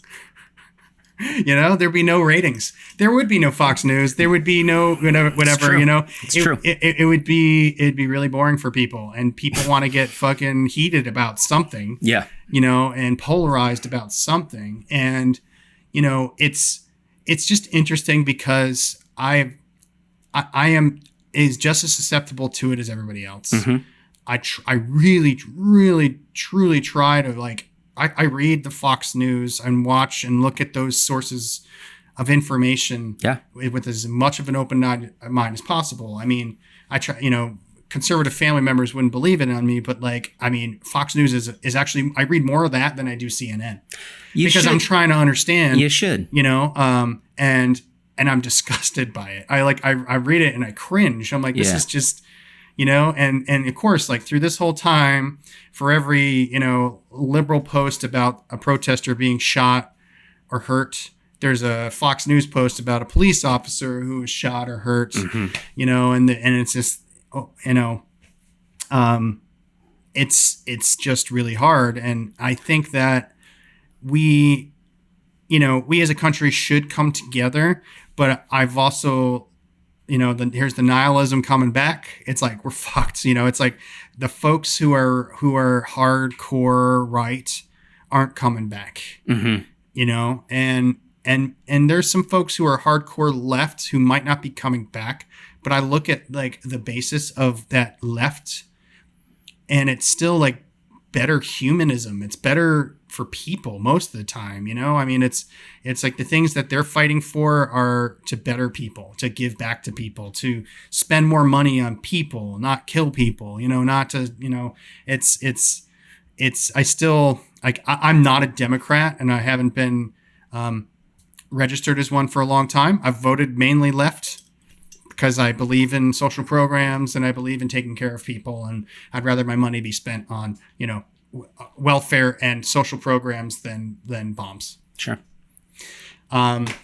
There'd be no ratings. There would be no Fox News. There would be no whatever. It's true. It'd be really boring for people, and people want to get fucking heated about something. Yeah. And polarized about something, and it's just interesting because I am just as susceptible to it as everybody else. Mm-hmm. I really, really, truly try to like. I read the Fox News and watch and look at those sources of information with as much of an open mind as possible. I mean, I try, conservative family members wouldn't believe it on me, but like, I mean, Fox News is actually, I read more of that than I do CNN because I'm trying to understand. You should, and I'm disgusted by it. I read it and I cringe. I'm like, this is just, and of course, like through this whole time, for every, liberal post about a protester being shot or hurt, there's a Fox News post about a police officer who was shot or hurt, mm-hmm. And it's just, it's just really hard. And I think that we as a country should come together, but I've also, here's the nihilism coming back. It's like, we're fucked. It's like the folks who are hardcore right aren't coming back, and there's some folks who are hardcore left who might not be coming back. But I look at like the basis of that left, and it's still like better humanism. It's better for people most of the time, I mean, it's like the things that they're fighting for are to better people, to give back to people, to spend more money on people, not kill people, not to, I still, like, I'm not a Democrat, and I haven't been registered as one for a long time. I've voted mainly left because I believe in social programs and I believe in taking care of people, and I'd rather my money be spent on, welfare and social programs than bombs. Sure. And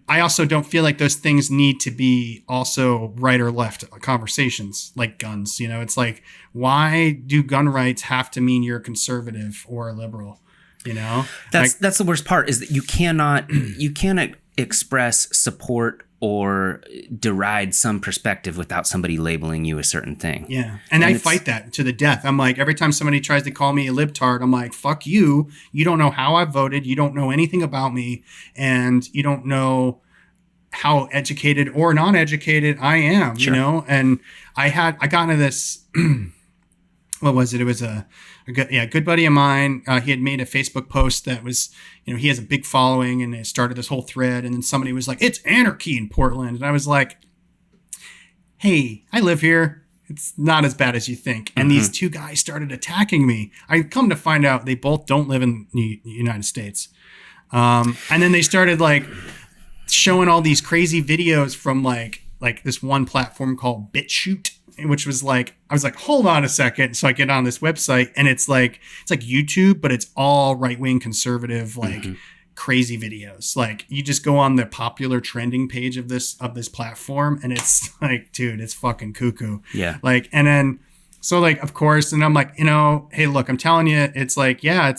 I also don't feel like those things need to be also right or left conversations like guns. It's like, why do gun rights have to mean you're conservative or a liberal? That's the worst part, is that you cannot express support or deride some perspective without somebody labeling you a certain thing. Yeah. And I fight that to the death. I'm like, every time somebody tries to call me a libtard, I'm like, fuck you. You don't know how I voted. You don't know anything about me. And you don't know how educated or non-educated I am, Sure. And I got into this, what was it? It was a good buddy of mine. He had made a Facebook post that was, he has a big following, and it started this whole thread. And then somebody was like, it's anarchy in Portland. And I was like, hey, I live here. It's not as bad as you think. And these two guys started attacking me. I come to find out they both don't live in the United States. And then they started like showing all these crazy videos from like this one platform called BitChute, which was like, I was like, hold on a second. So I get on this website, and it's like YouTube, but it's all right-wing conservative, like crazy videos. Like, you just go on the popular trending page of this platform, and it's like, dude, it's fucking cuckoo. Yeah. Like, and then, so like, of course, and I'm like, hey, look, I'm telling you, it's like, yeah,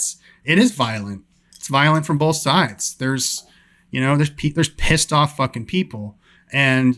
it is violent. It's violent from both sides. There's pissed off fucking people, and,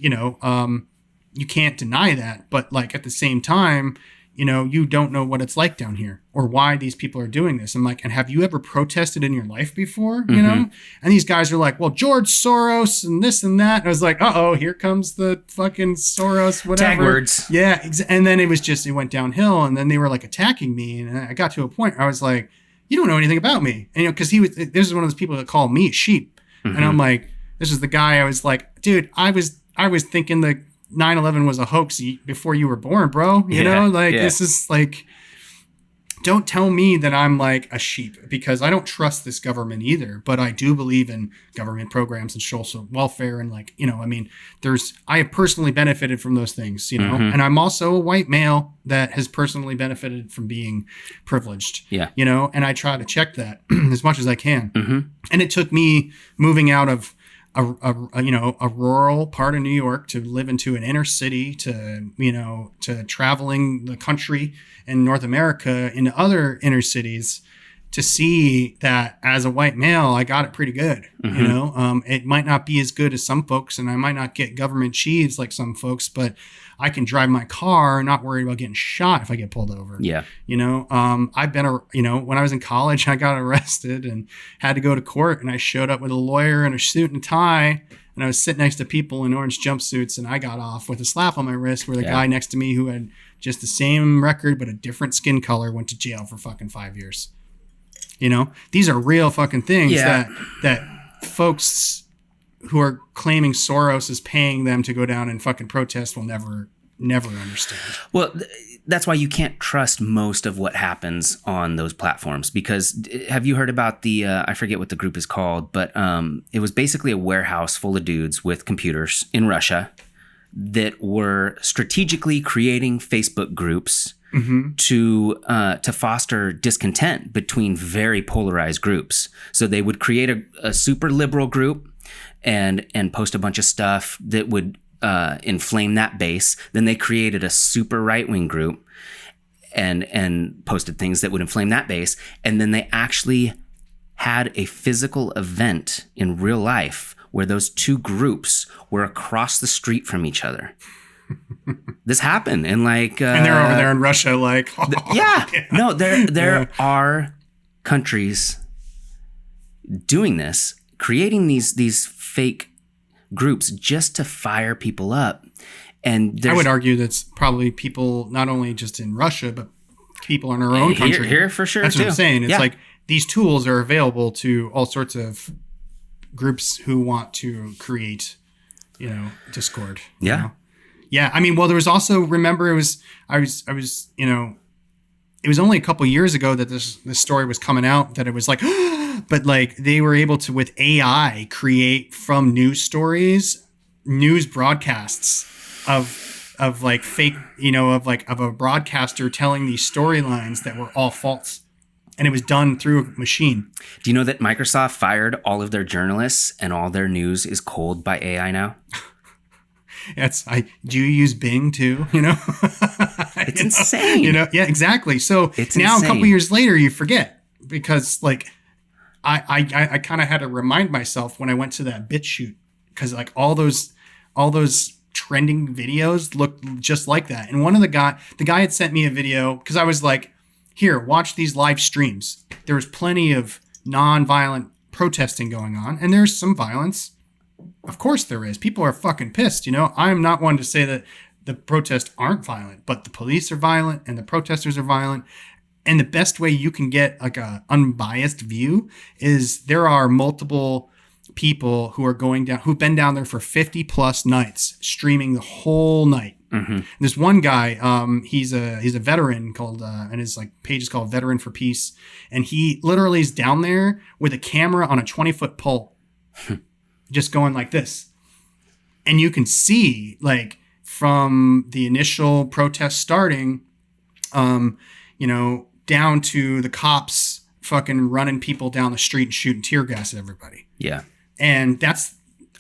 you can't deny that, but like at the same time, you don't know what it's like down here or why these people are doing this. I'm like, and have you ever protested in your life before? And these guys are like, well, George Soros and this and that. And I was like, here comes the fucking Soros, whatever. Tag words. Yeah. And then it went downhill, and then they were like attacking me. And I got to a point where I was like, you don't know anything about me. And, cause this is one of those people that call me a sheep. And I'm like, this is the guy. I was like, dude, I was thinking the 9/11 was a hoax before you were born, bro. This is like, don't tell me that I'm like a sheep, because I don't trust this government either, but I do believe in government programs and social welfare. And like, I have personally benefited from those things, and I'm also a white male that has personally benefited from being privileged, and I try to check that as much as I can. And it took me moving out of a rural part of New York to live into an inner city, to traveling the country and North America into other inner cities, to see that as a white male, I got it pretty good. It might not be as good as some folks, and I might not get government cheese like some folks, but I can drive my car and not worry about getting shot if I get pulled over. Yeah. I've been, when I was in college, I got arrested and had to go to court, and I showed up with a lawyer and a suit and tie, and I was sitting next to people in orange jumpsuits, and I got off with a slap on my wrist where the guy next to me who had just the same record but a different skin color went to jail for fucking 5 years. These are real fucking things that folks who are claiming Soros is paying them to go down and fucking protest will never understand. Well, that's why you can't trust most of what happens on those platforms, because have you heard about the, I forget what the group is called, but it was basically a warehouse full of dudes with computers in Russia that were strategically creating Facebook groups to foster discontent between very polarized groups. So they would create a super liberal group and post a bunch of stuff that would inflame that base. Then they created a super right-wing group and posted things that would inflame that base. And then they actually had a physical event in real life where those two groups were across the street from each other. This happened, and like, and they're over there in Russia, like, no, there are countries doing this, creating these fake groups just to fire people up. And I would argue that's probably people not only just in Russia, but people in our own country. Here for sure. That's too. what I'm saying. It's like these tools are available to all sorts of groups who want to create, discord. Yeah. You know? Yeah. I mean, well, there was also, remember, I was, it was only a couple years ago that this story was coming out, that it was like, but like they were able to, with AI, create from news stories, news broadcasts of like fake, of a broadcaster telling these storylines that were all false. And it was done through a machine. Do you know that Microsoft fired all of their journalists and all their news is culled by AI now? Do you use Bing too? It's insane. Yeah, exactly. So it's now insane. A couple years later, you forget, because like I kind of had to remind myself when I went to that BitChute, because like all those trending videos looked just like that. And one of the guy had sent me a video, because I was like, here, watch these live streams. There was plenty of non-violent protesting going on, and there's some violence. Of course there is. People are fucking pissed, I'm not one to say that the protests aren't violent, but the police are violent and the protesters are violent. And the best way you can get like a unbiased view is there are multiple people who are who've been down there for 50 plus nights, streaming the whole night. Mm-hmm. There's one guy, he's a veteran called, and his like page is called Veteran for Peace. And he literally is down there with a camera on a 20-foot pole, just going like this. And you can see like from the initial protest starting, down to the cops fucking running people down the street and shooting tear gas at everybody. Yeah. And that's,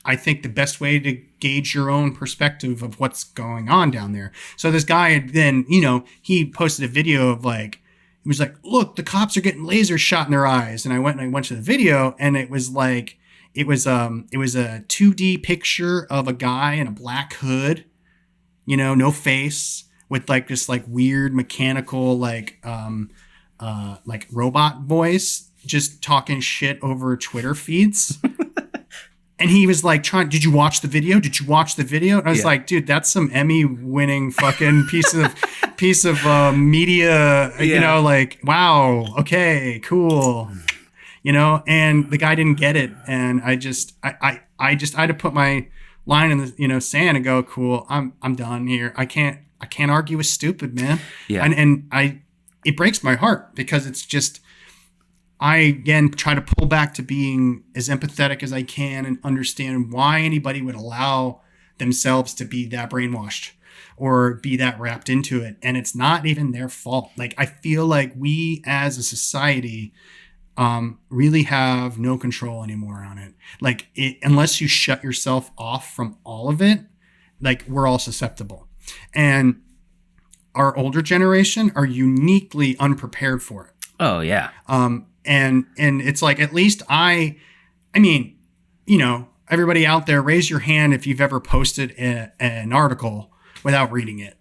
I think, the best way to gauge your own perspective of what's going on down there. So this guy then, he posted a video of like, he was like, look, the cops are getting laser shot in their eyes. And I went to the video, and it was like, it was a 2D picture of a guy in a black hood, no face, with like this like weird mechanical like robot voice, just talking shit over Twitter feeds. And he was like, did you watch the video? Did you watch the video? And I was like, dude, that's some Emmy-winning fucking piece of media, like, wow, okay, cool. And the guy didn't get it. And I had to put my line in the, sand and go, cool, I'm done here. I can't argue with stupid, man. Yeah. And it breaks my heart, because it's just, I, again, try to pull back to being as empathetic as I can and understand why anybody would allow themselves to be that brainwashed or be that wrapped into it. And it's not even their fault. Like, I feel like we as a society really have no control anymore on it. Like, unless you shut yourself off from all of it, like, we're all susceptible. And our older generation are uniquely unprepared for it. Oh, yeah. And it's like, at least I mean, everybody out there, raise your hand if you've ever posted an article without reading it.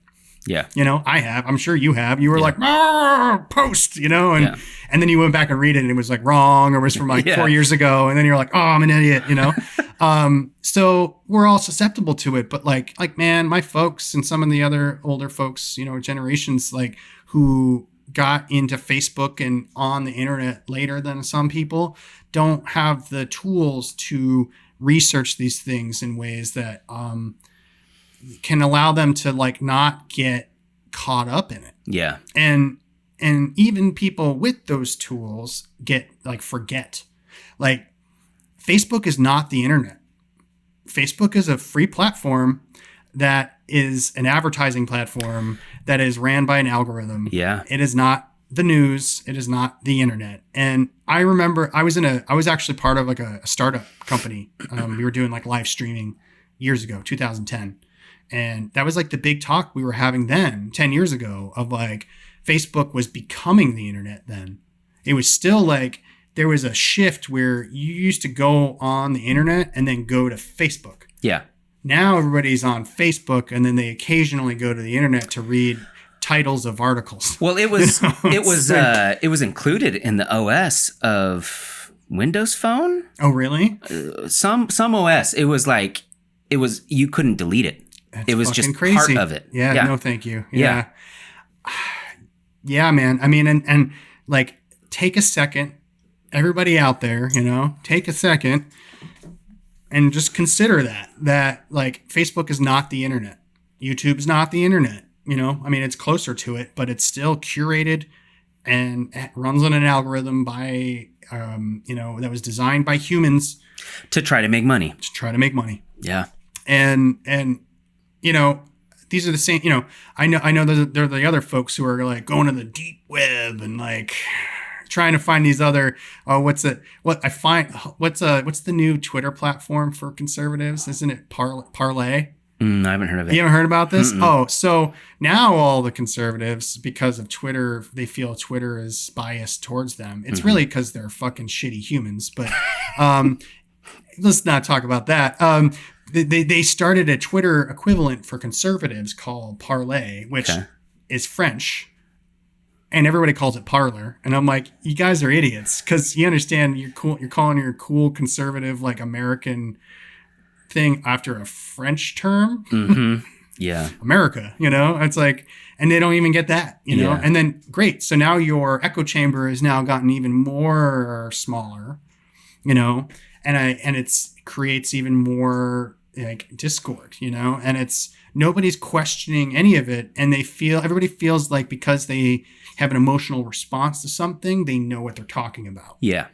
Yeah. I have. I'm sure you have. You were like, post, and then you went back and read it, and it was like wrong, or it was from like 4 years ago. And then you're like, oh, I'm an idiot, So we're all susceptible to it. But like, man, my folks and some of the other older folks, generations, like, who got into Facebook and on the internet later than some people, don't have the tools to research these things in ways that can allow them to like not get caught up in it. Yeah. And even people with those tools forget. Like, Facebook is not the internet. Facebook is a free platform that is an advertising platform that is ran by an algorithm. Yeah. It is not the news. It is not the internet. And I remember I was actually part of like a startup company. We were doing like live streaming years ago, 2010. And that was like the big talk we were having then, 10 years ago, of like Facebook was becoming the internet then. It was still like there was a shift where you used to go on the internet and then go to Facebook. Yeah. Now everybody's on Facebook and then they occasionally go to the internet to read titles of articles. Well, it was it was included in the OS of Windows Phone. Oh, really? Some OS. It was like you couldn't delete it. That's it was just crazy. part of it. Yeah, no thank you. Yeah. Yeah, man. I mean, and like, take a second, everybody out there, take a second and just consider that like Facebook is not the internet. YouTube is not the internet. I mean, it's closer to it, but it's still curated and it runs on an algorithm by, that was designed by humans to try to make money. Yeah. And these are the same, I know they're the other folks who are like going to the deep web and like trying to find these other, what's the new Twitter platform for conservatives? Isn't it Parlay? I haven't heard of it. You haven't heard about this? Mm-mm. Oh, so now all the conservatives, because of Twitter, they feel Twitter is biased towards them. It's really because they're fucking shitty humans. But let's not talk about that. They started a Twitter equivalent for conservatives called Parlay, which is French. And everybody calls it parlor. And I'm like, you guys are idiots. Because you understand, you're cool. You're calling your cool conservative, like American thing after a French term. Mm-hmm. Yeah. America, it's like, and they don't even get that, Yeah. And then great. So now your echo chamber has now gotten even more smaller, and it's creates even more like discord, and it's nobody's questioning any of it. And everybody feels like because they have an emotional response to something, they know what they're talking about. Yeah.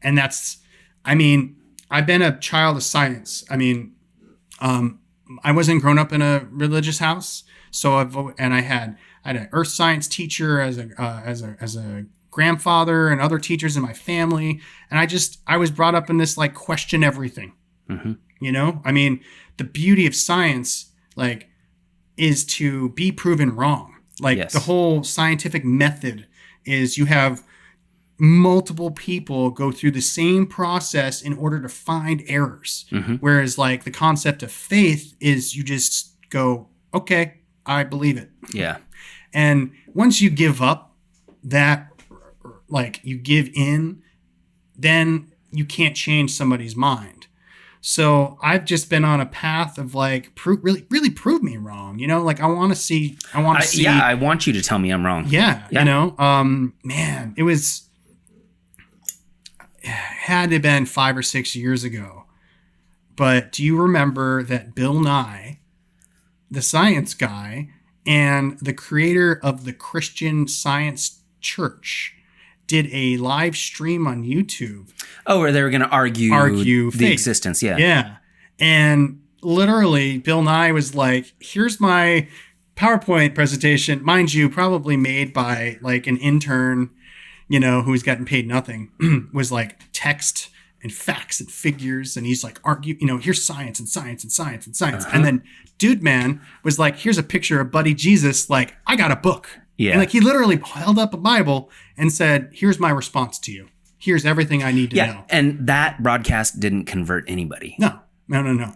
And that's, I've been a child of science. I wasn't grown up in a religious house, so I had an earth science teacher as a grandfather and other teachers in my family, and I was brought up in this like question everything. Mm-hmm. The beauty of science like is to be proven wrong. Like yes. The whole scientific method is you have multiple people go through the same process in order to find errors. Mm-hmm. Whereas like the concept of faith is you just go, okay, I believe it. Yeah. And once you give up that, like you give in, then you can't change somebody's mind. So I've just been on a path of like, really prove me wrong. Like I want to see. Yeah, I want you to tell me I'm wrong. Yeah. Man, it had to have been 5 or 6 years ago. But do you remember that Bill Nye, the science guy, and the creator of the Christian Science Church did a live stream on YouTube? Oh, where they were going to argue the faith. existence. Yeah. Yeah. And literally Bill Nye was like, here's my PowerPoint presentation, mind you, probably made by like an intern, who's gotten paid nothing, was like text and facts and figures. And he's like, here's science and science and science and science. Uh-huh. And then Dude Man was like, here's a picture of Buddy Jesus. Like, I got a book. Yeah. And like, he literally held up a Bible and said, here's my response to you. Here's everything I need to know. And that broadcast didn't convert anybody. No.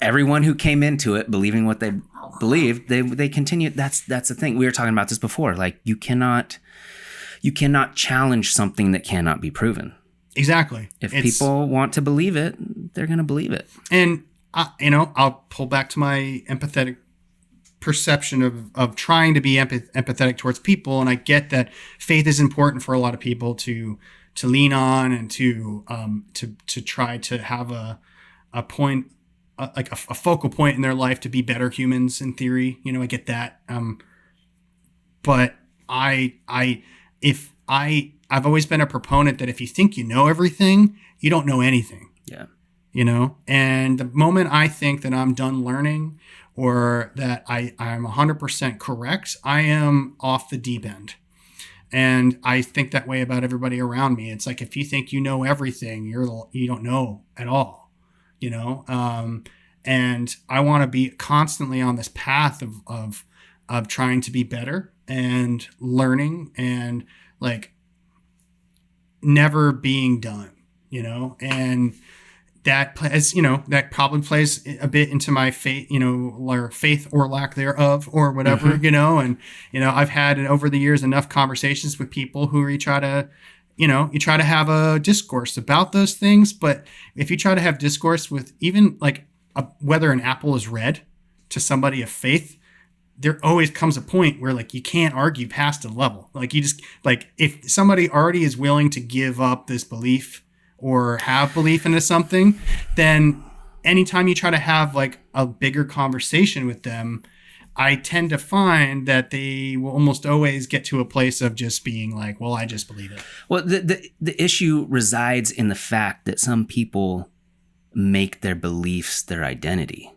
Everyone who came into it believing what they believed, they continued. That's the thing. We were talking about this before. Like, you cannot challenge something that cannot be proven. Exactly. If people want to believe it, they're going to believe it. And, I'll pull back to my empathetic perception of trying to be empathetic towards people. And I get that faith is important for a lot of people to lean on and to try to have a point, like a focal point in their life to be better humans in theory. I get that. But I've always been a proponent that if you think you know everything, you don't know anything. Yeah. And the moment I think that I'm done learning or that I'm 100% correct, I am off the deep end. And I think that way about everybody around me. It's like, if you think you know everything, you don't know at all, and I want to be constantly on this path of trying to be better and learning and like never being done, and that plays, that probably plays a bit into my faith, or faith or lack thereof or whatever, and, I've had over the years enough conversations with people who you try to have a discourse about those things. But if you try to have discourse with even like whether an apple is red to somebody of faith, there always comes a point where like you can't argue past a level. Like you just like if somebody already is willing to give up this belief or have belief into something, then anytime you try to have like a bigger conversation with them, I tend to find that they will almost always get to a place of just being like, well, I just believe it. Well, the issue resides in the fact that some people make their beliefs their identity.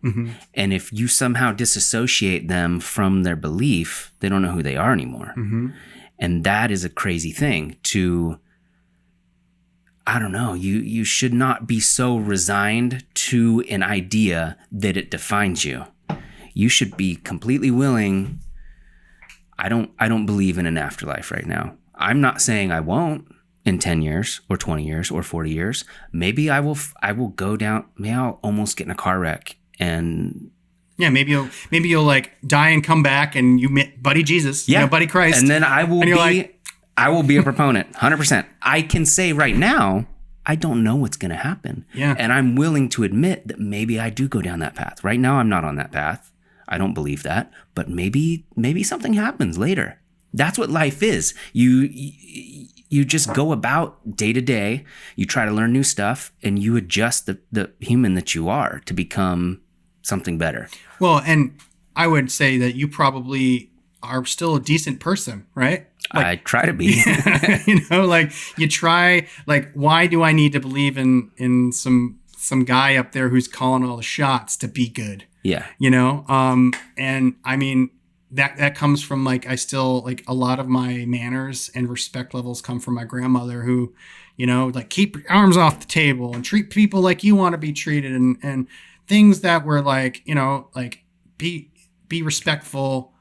And if you somehow disassociate them from their belief, they don't know who they are anymore. And that is a crazy thing to... I don't know, you should not be so resigned to an idea that it defines you. You should be completely willing. I don't believe in an afterlife right now. I'm not saying I won't in 10 years or 20 years or 40 years. Maybe I will go down, maybe I'll almost get in a car wreck and maybe you'll like die and come back and you meet Buddy Jesus, Buddy Christ. And then I will be a proponent, 100%. I can say right now, I don't know what's going to happen. Yeah. And I'm willing to admit that maybe I do go down that path. Right now, I'm not on that path. I don't believe that. But maybe something happens later. That's what life is. You just go about day to day. You try to learn new stuff, and you adjust the human that you are to become something better. Well, and I would say that you probably are still a decent person, right? Like, I try to be. Like you try, like, why do I need to believe in some guy up there who's calling all the shots to be good? Yeah. And I mean, that comes from like, I still like a lot of my manners and respect levels come from my grandmother who, like keep your arms off the table and treat people like you want to be treated and things that were like, like be respectful,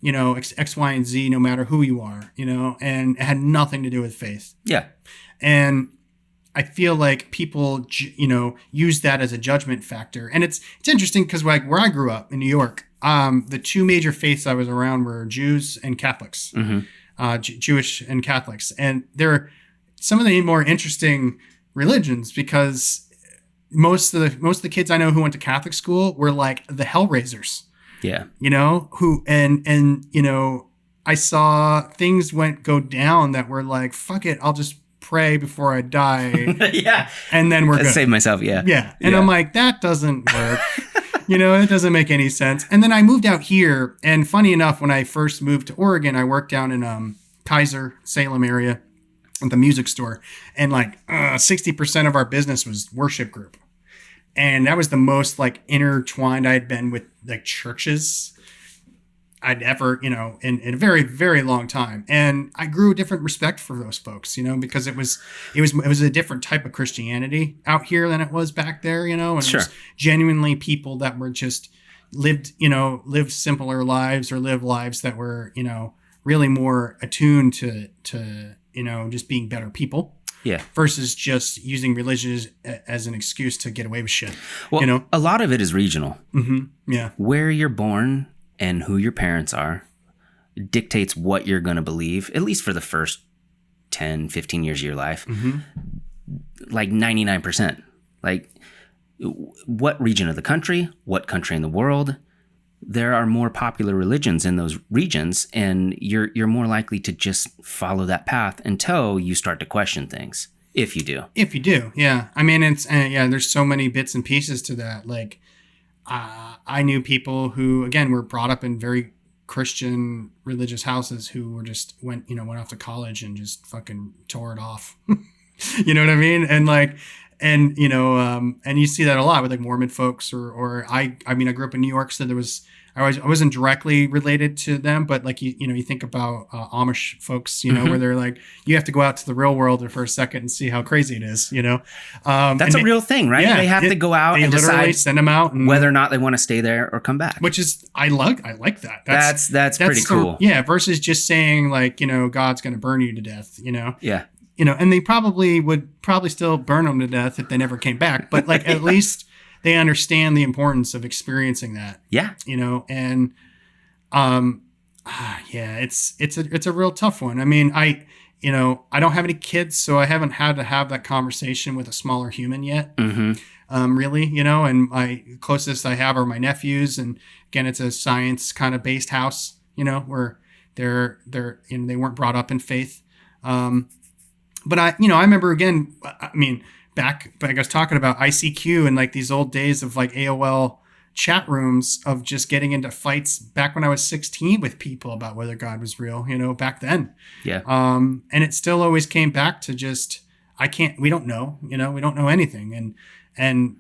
X, Y, and Z, no matter who you are, and it had nothing to do with faith. Yeah. And I feel like people, use that as a judgment factor. And it's interesting because like where I grew up in New York, the two major faiths I was around were Jews and Catholics, Jewish and Catholics. And they're some of the more interesting religions because most of the kids I know who went to Catholic school were like the Hellraisers. Yeah. Who, and I saw things go down that were like, fuck it, I'll just pray before I die. Yeah. And then we're good. Save myself. Yeah. Yeah. And I'm like, that doesn't work. It doesn't make any sense. And then I moved out here. And funny enough, when I first moved to Oregon, I worked down in Kaiser, Salem area at the music store. And like 60% of our business was worship group. And that was the most like intertwined I had been with like churches I'd ever, in a very, very long time. And I grew a different respect for those folks, because it was a different type of Christianity out here than it was back there, and Sure. It was genuinely people that were just lived simpler lives or lived lives that were, really more attuned to just being better people. Yeah. Versus just using religion as an excuse to get away with shit. Well, a lot of it is regional. Mm-hmm. Yeah. Where you're born and who your parents are dictates what you're going to believe, at least for the first 10, 15 years of your life. Mm-hmm. Like 99%. Like what region of the country, what country in the world, there are more popular religions in those regions, and you're more likely to just follow that path until you start to question things. If you do, yeah. I mean, it's there's so many bits and pieces to that. Like, I knew people who, again, were brought up in very Christian religious houses who were just went off to college and just fucking tore it off. You know what I mean? And like. And, and you see that a lot with like Mormon folks or I grew up in New York, so I wasn't directly related to them, but like, you think about Amish folks, mm-hmm. where they're like, you have to go out to the real world for a second and see how crazy it is, That's a real thing, right? Yeah, they have to go out and decide send them out and, whether or not they want to stay there or come back. Which is, I like that. That's pretty cool. Yeah. Versus just saying like, God's going to burn you to death, Yeah. and they would still burn them to death if they never came back. But like, at least they understand the importance of experiencing that. Yeah. And, it's a real tough one. I mean, I don't have any kids, so I haven't had to have that conversation with a smaller human yet. Really, and my closest I have are my nephews. And again, it's a science kind of based house, where they weren't brought up in faith. But I remember again, back I was talking about ICQ and like these old days of like AOL chat rooms of just getting into fights back when I was 16 with people about whether God was real, back then. Yeah. And it still always came back to just, we don't know, we don't know anything. And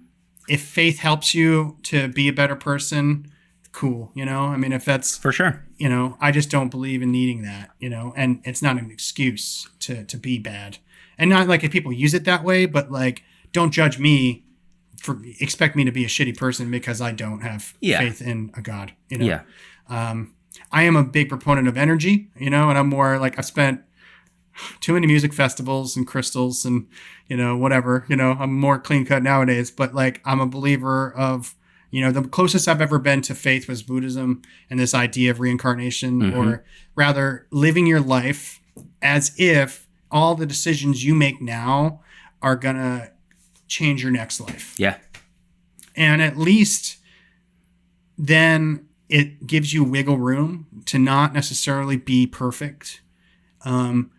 if faith helps you to be a better person, cool. If that's for sure, I just don't believe in needing that, and it's not an excuse to be bad. And not like if people use it that way, but like, don't judge me expect me to be a shitty person because I don't have faith in a God, Yeah. I am a big proponent of energy, and I'm more like, I've spent too many music festivals and crystals and, whatever, I'm more clean cut nowadays, but like, I'm a believer of, the closest I've ever been to faith was Buddhism and this idea of reincarnation, or rather living your life as if all the decisions you make now are going to change your next life. Yeah. And at least then it gives you wiggle room to not necessarily be perfect. And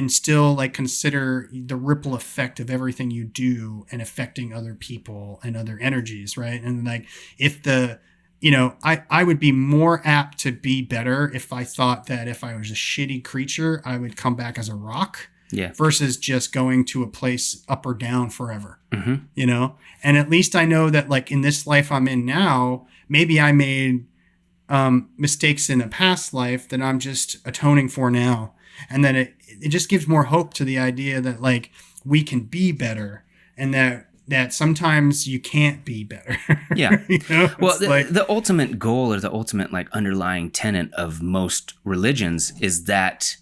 still like consider the ripple effect of everything you do and affecting other people and other energies. Right. And like, if I would be more apt to be better if I thought that if I was a shitty creature, I would come back as a rock. Yeah. Versus just going to a place up or down forever, and at least I know that like in this life I'm in now, maybe I made mistakes in a past life that I'm just atoning for now. And then it just gives more hope to the idea that like we can be better, and that sometimes you can't be better. Yeah. Well, the ultimate goal or the ultimate like underlying tenet of most religions is that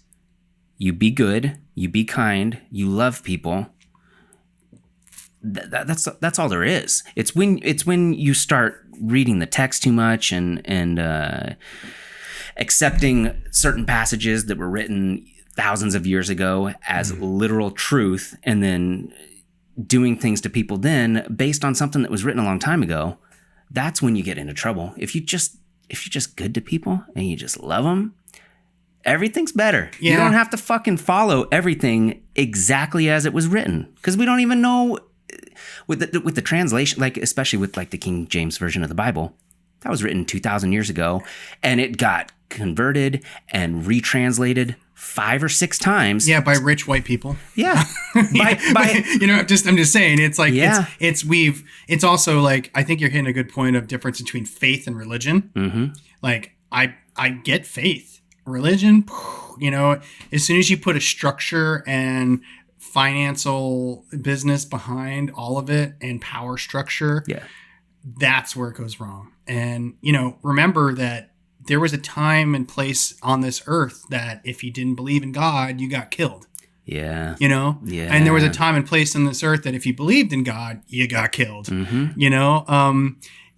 you be good, you be kind, you love people. That's all there is. It's when you start reading the text too much and accepting certain passages that were written thousands of years ago as literal truth, and then doing things to people then based on something that was written a long time ago. That's when you get into trouble. If you're just good to people and you just love them, everything's better. Yeah. You don't have to fucking follow everything exactly as it was written, because we don't even know with the translation, like especially with like the King James version of the Bible, that was written 2,000 years ago, and it got converted and retranslated 5 or 6 times. Yeah, by rich white people. Yeah. by I'm just saying, it's like, it's also like, I think you're hitting a good point of difference between faith and religion. Mm-hmm. Like I get faith. Religion, as soon as you put a structure and financial business behind all of it and power structure, that's where it goes wrong. And, remember that there was a time and place on this earth that if you didn't believe in God, you got killed. Yeah. Yeah. And there was a time and place on this earth that if you believed in God, you got killed. Mm-hmm.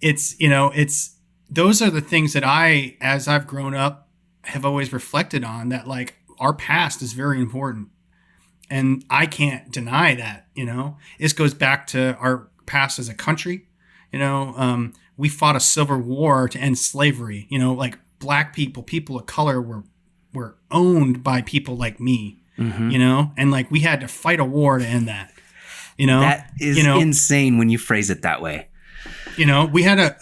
It's those are the things that as I've grown up, have always reflected on, that like our past is very important, and I can't deny that. This goes back to our past as a country. We fought a civil war to end slavery. Like black people of color were owned by people like me. Mm-hmm. And like we had to fight a war to end that. That is insane when you phrase it that way. We had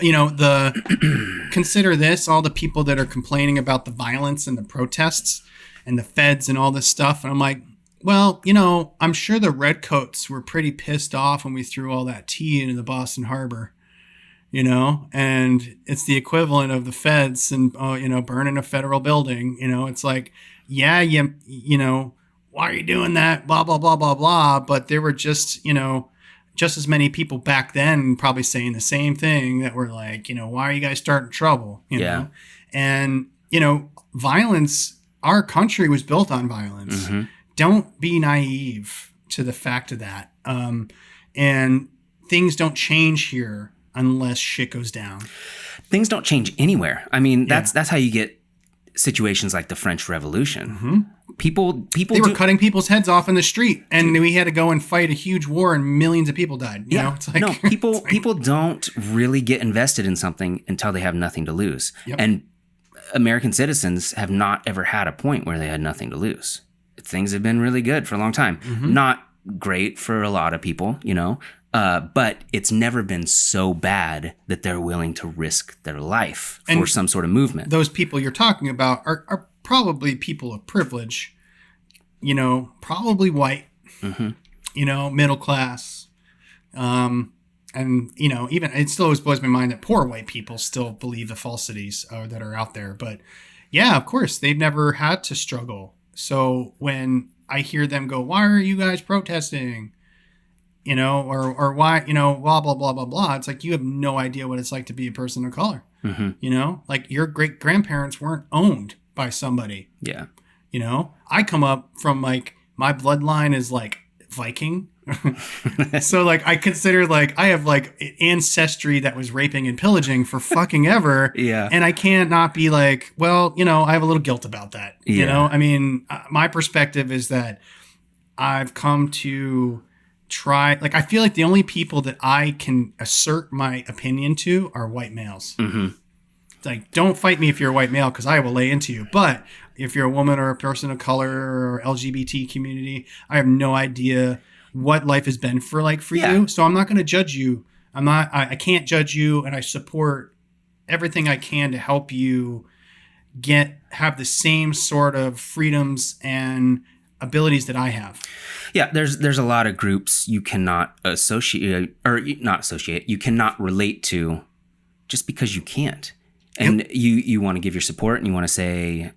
consider this, all the people that are complaining about the violence and the protests and the feds and all this stuff. And I'm like, well, I'm sure the redcoats were pretty pissed off when we threw all that tea into the Boston Harbor, and it's the equivalent of the feds and, burning a federal building. It's like, yeah, why are you doing that? Blah, blah, blah, blah, blah. But there were just as many people back then probably saying the same thing, that were like, why are you guys starting trouble? You know? And, violence, our country was built on violence. Mm-hmm. don't be naive to the fact of that. And things don't change here unless shit goes down. Things don't change anywhere. I mean, that's how you get situations like the French Revolution. Mm-hmm. People they were cutting people's heads off in the street, and we had to go and fight a huge war, and millions of people died. You know, it's like, no, people don't really get invested in something until they have nothing to lose. Yep. And American citizens have not ever had a point where they had nothing to lose. Things have been really good for a long time. Mm-hmm. Not great for a lot of people, you know, but it's never been so bad that they're willing to risk their life for some sort of movement. Those people you're talking about are probably people of privilege, you know, probably white, mm-hmm. you know, middle class. And, you know, even it still always blows my mind that poor white people still believe the falsities that are out there. But yeah, of course, they've never had to struggle. So when I hear them go, why are you guys protesting? You know, or why, you know, blah, blah, blah, blah, blah. It's like, you have no idea what it's like to be a person of color. Mm-hmm. You know, like your great grandparents weren't owned by somebody. Yeah. You know, I come up from like, my bloodline is like Viking. So like, I consider like, I have like ancestry that was raping and pillaging for fucking ever. Yeah. And I can't not be like, well, you know, I have a little guilt about that. Yeah. You know, I mean, my perspective is that I've come to try, like, I feel like the only people that I can assert my opinion to are white males. Mm-hmm. Like, don't fight me if you're a white male because I will lay into you. But if you're a woman or a person of color or LGBT community, I have no idea what life has been for you. So I'm not going to judge you. I can't judge you, and I support everything I can to help you have the same sort of freedoms and abilities that I have. Yeah, there's a lot of groups you cannot associate, or not associate, you cannot relate to just because you can't. And you want to give your support, and you want to say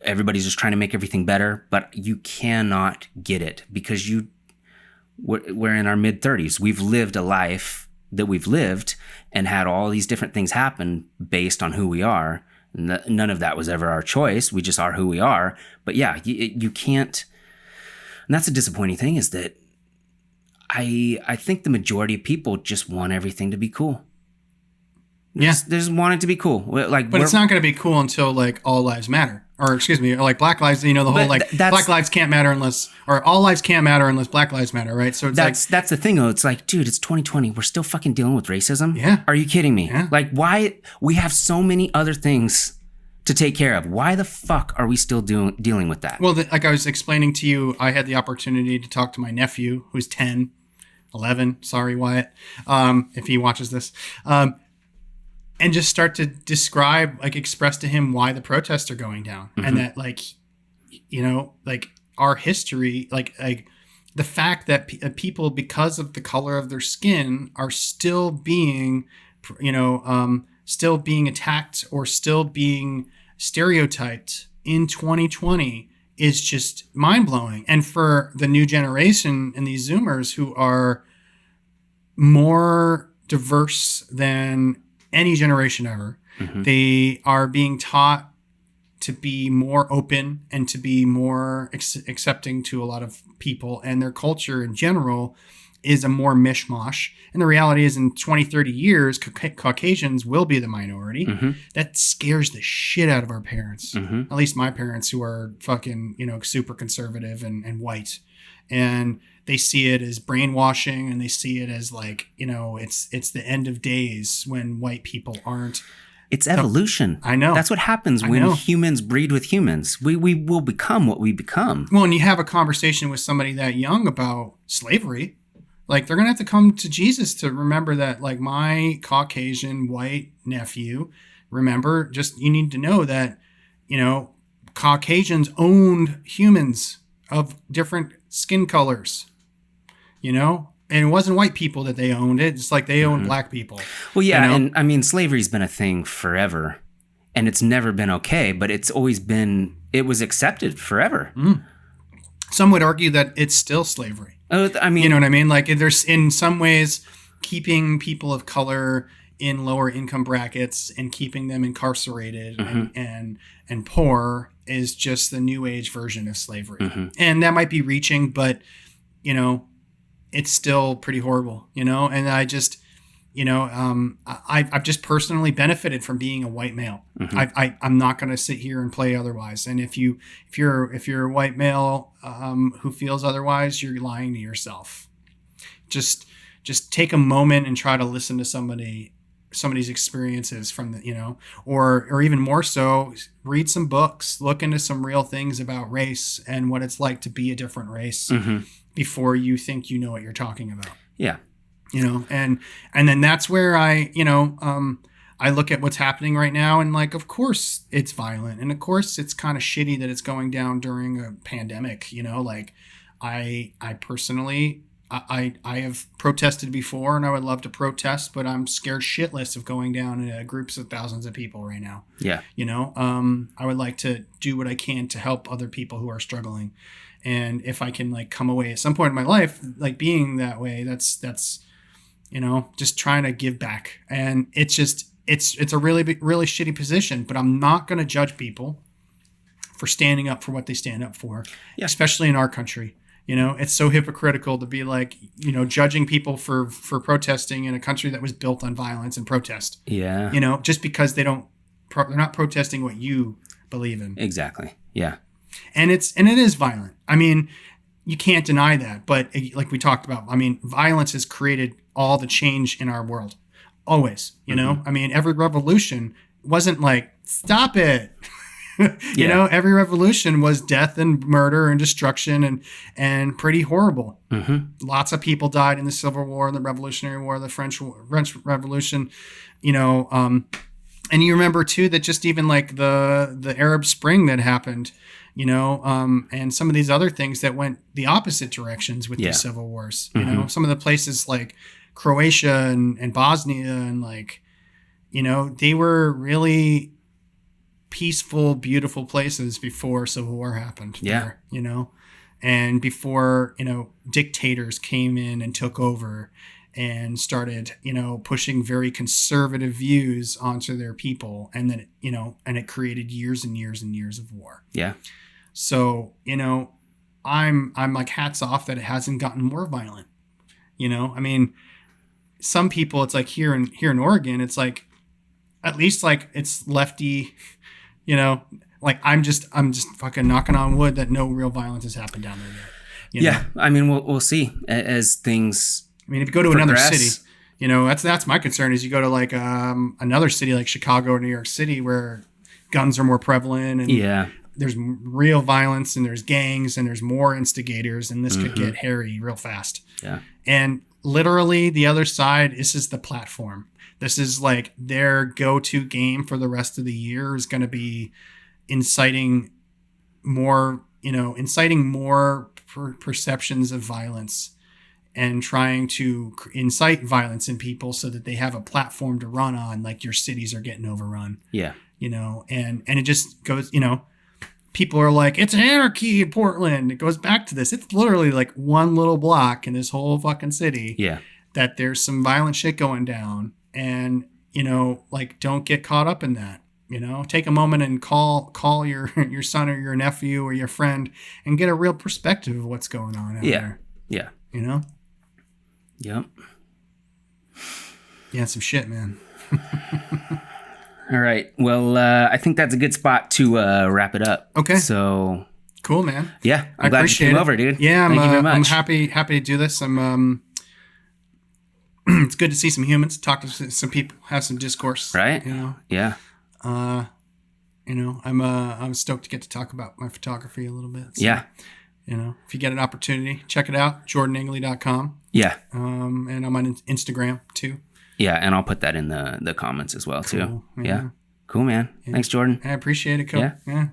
everybody's just trying to make everything better, but you cannot get it because we're in our mid-30s. We've lived a life that we've lived and had all these different things happen based on who we are. None of that was ever our choice. We just are who we are. But yeah, you can't. And that's a disappointing thing, is that I think the majority of people just want everything to be cool. They just want it to be cool. Like, but it's not going to be cool until like all lives matter, or excuse me, or like Black Lives. You know, the whole like Black Lives can't matter unless, or all lives can't matter unless Black Lives matter, right? So it's that's the thing, though. It's like, dude, it's 2020. We're still fucking dealing with racism. Yeah. Are you kidding me? Yeah. Like, why? We have so many other things to take care of. Why the fuck are we still dealing with that? Well, like I was explaining to you, I had the opportunity to talk to my nephew, who's 10, 11. Sorry, Wyatt, if he watches this. And just start to describe, like, express to him why the protests are going down. Mm-hmm. And that, like, you know, like, our history, like the fact that people, because of the color of their skin, are still being, you know, still being attacked or still being stereotyped in 2020 is just mind-blowing. And for the new generation and these Zoomers who are more diverse than any generation ever, mm-hmm. they are being taught to be more open and to be more accepting to a lot of people, and their culture in general is a more mishmash. And the reality is, in 20, 30 years, Caucasians will be the minority. Mm-hmm. That scares the shit out of our parents. Mm-hmm. At least my parents, who are fucking, you know, super conservative and white. And they see it as brainwashing, and they see it as like, you know, it's the end of days when white people aren't. It's evolution. I know. That's what happens when humans breed with humans. We will become what we become. Well, and you have a conversation with somebody that young about slavery. Like, they're going to have to come to Jesus to remember that, like, my Caucasian white nephew, remember, just, you need to know that, you know, Caucasians owned humans of different skin colors, you know? And it wasn't white people that they owned it. It's like they owned mm-hmm. black people. Well, yeah. You know? And I mean, slavery's been a thing forever, and it's never been okay, but it's always been, it was accepted forever. Mm. Some would argue that it's still slavery. I mean, you know what I mean? Like, there's in some ways keeping people of color in lower income brackets and keeping them incarcerated and poor is just the new age version of slavery. And that might be reaching, but you know, it's still pretty horrible, you know? And I just, you know, I've just personally benefited from being a white male. I'm not going to sit here and play otherwise. And if you're a white male who feels otherwise, you're lying to yourself. Just take a moment and try to listen to somebody's experiences from the, you know, or even more so, read some books, look into some real things about race and what it's like to be a different race before you think you know what you're talking about. Yeah. You know, and then that's where I look at what's happening right now, and like, of course it's violent, and of course it's kind of shitty that it's going down during a pandemic. You know, like I personally, I have protested before, and I would love to protest, but I'm scared shitless of going down in groups of thousands of people right now. Yeah, you know, I would like to do what I can to help other people who are struggling, and if I can like come away at some point in my life like being that way, that's you know, just trying to give back. And it's just, it's a really shitty position, but I'm not going to judge people for standing up for what they stand up for, especially in our country. You know, it's so hypocritical to be like, you know, judging people for protesting in a country that was built on violence and protest. Yeah. You know, just because they're not protesting what you believe in. Exactly. Yeah. And it is violent. I mean, you can't deny that. But like we talked about, I mean, violence has created all the change in our world. Always, you know? I mean, every revolution wasn't like, stop it. You know, every revolution was death and murder and destruction and pretty horrible. Lots of people died in the Civil War, the Revolutionary War, the French Revolution, you know. And you remember, too, that just even like the Arab Spring that happened, you know, and some of these other things that went the opposite directions with these civil wars. You know, some of the places like Croatia and Bosnia and like, you know, they were really peaceful, beautiful places before Civil War happened. There, you know, and before, you know, dictators came in and took over and started, you know, pushing very conservative views onto their people. And then, you know, and it created years and years and years of war. Yeah. So, you know, I'm like hats off that it hasn't gotten more violent. You know, I mean, some people, it's like here in Oregon, it's like, at least like it's lefty, you know, like I'm just fucking knocking on wood that no real violence has happened down there yet. You know? I mean, we'll see as things. I mean, if you go to another city, you know, that's my concern is you go to like another city like Chicago or New York City where guns are more prevalent and there's real violence and there's gangs and there's more instigators and this could get hairy real fast. Yeah. And literally the other side, this is the platform. This is like their go-to game for the rest of the year is going to be inciting more perceptions of violence and trying to incite violence in people so that they have a platform to run on, like your cities are getting overrun. Yeah. You know, and it just goes, you know, people are like, it's anarchy in Portland. It goes back to this. It's literally like one little block in this whole fucking city. Yeah. That there's some violent shit going down. And, you know, like, don't get caught up in that. You know, take a moment and call your son or your nephew or your friend and get a real perspective of what's going on out there. Yeah. You know? Yep. Yeah, some shit, man. All right. Well, I think that's a good spot to wrap it up. Okay. So cool, man. Yeah, I'm glad you came over, dude. Yeah, Thank you very much. I'm happy to do this. It's good to see some humans, talk to some people, have some discourse. Right. You know. Yeah. You know, I'm stoked to get to talk about my photography a little bit. So, yeah. You know, if you get an opportunity, check it out. JordanIngley.com. Yeah. And I'm on Instagram too. Yeah, and I'll put that in the comments as well too. Yeah. Cool, man. Yeah. Thanks, Jordan. I appreciate it, Cody. Yeah.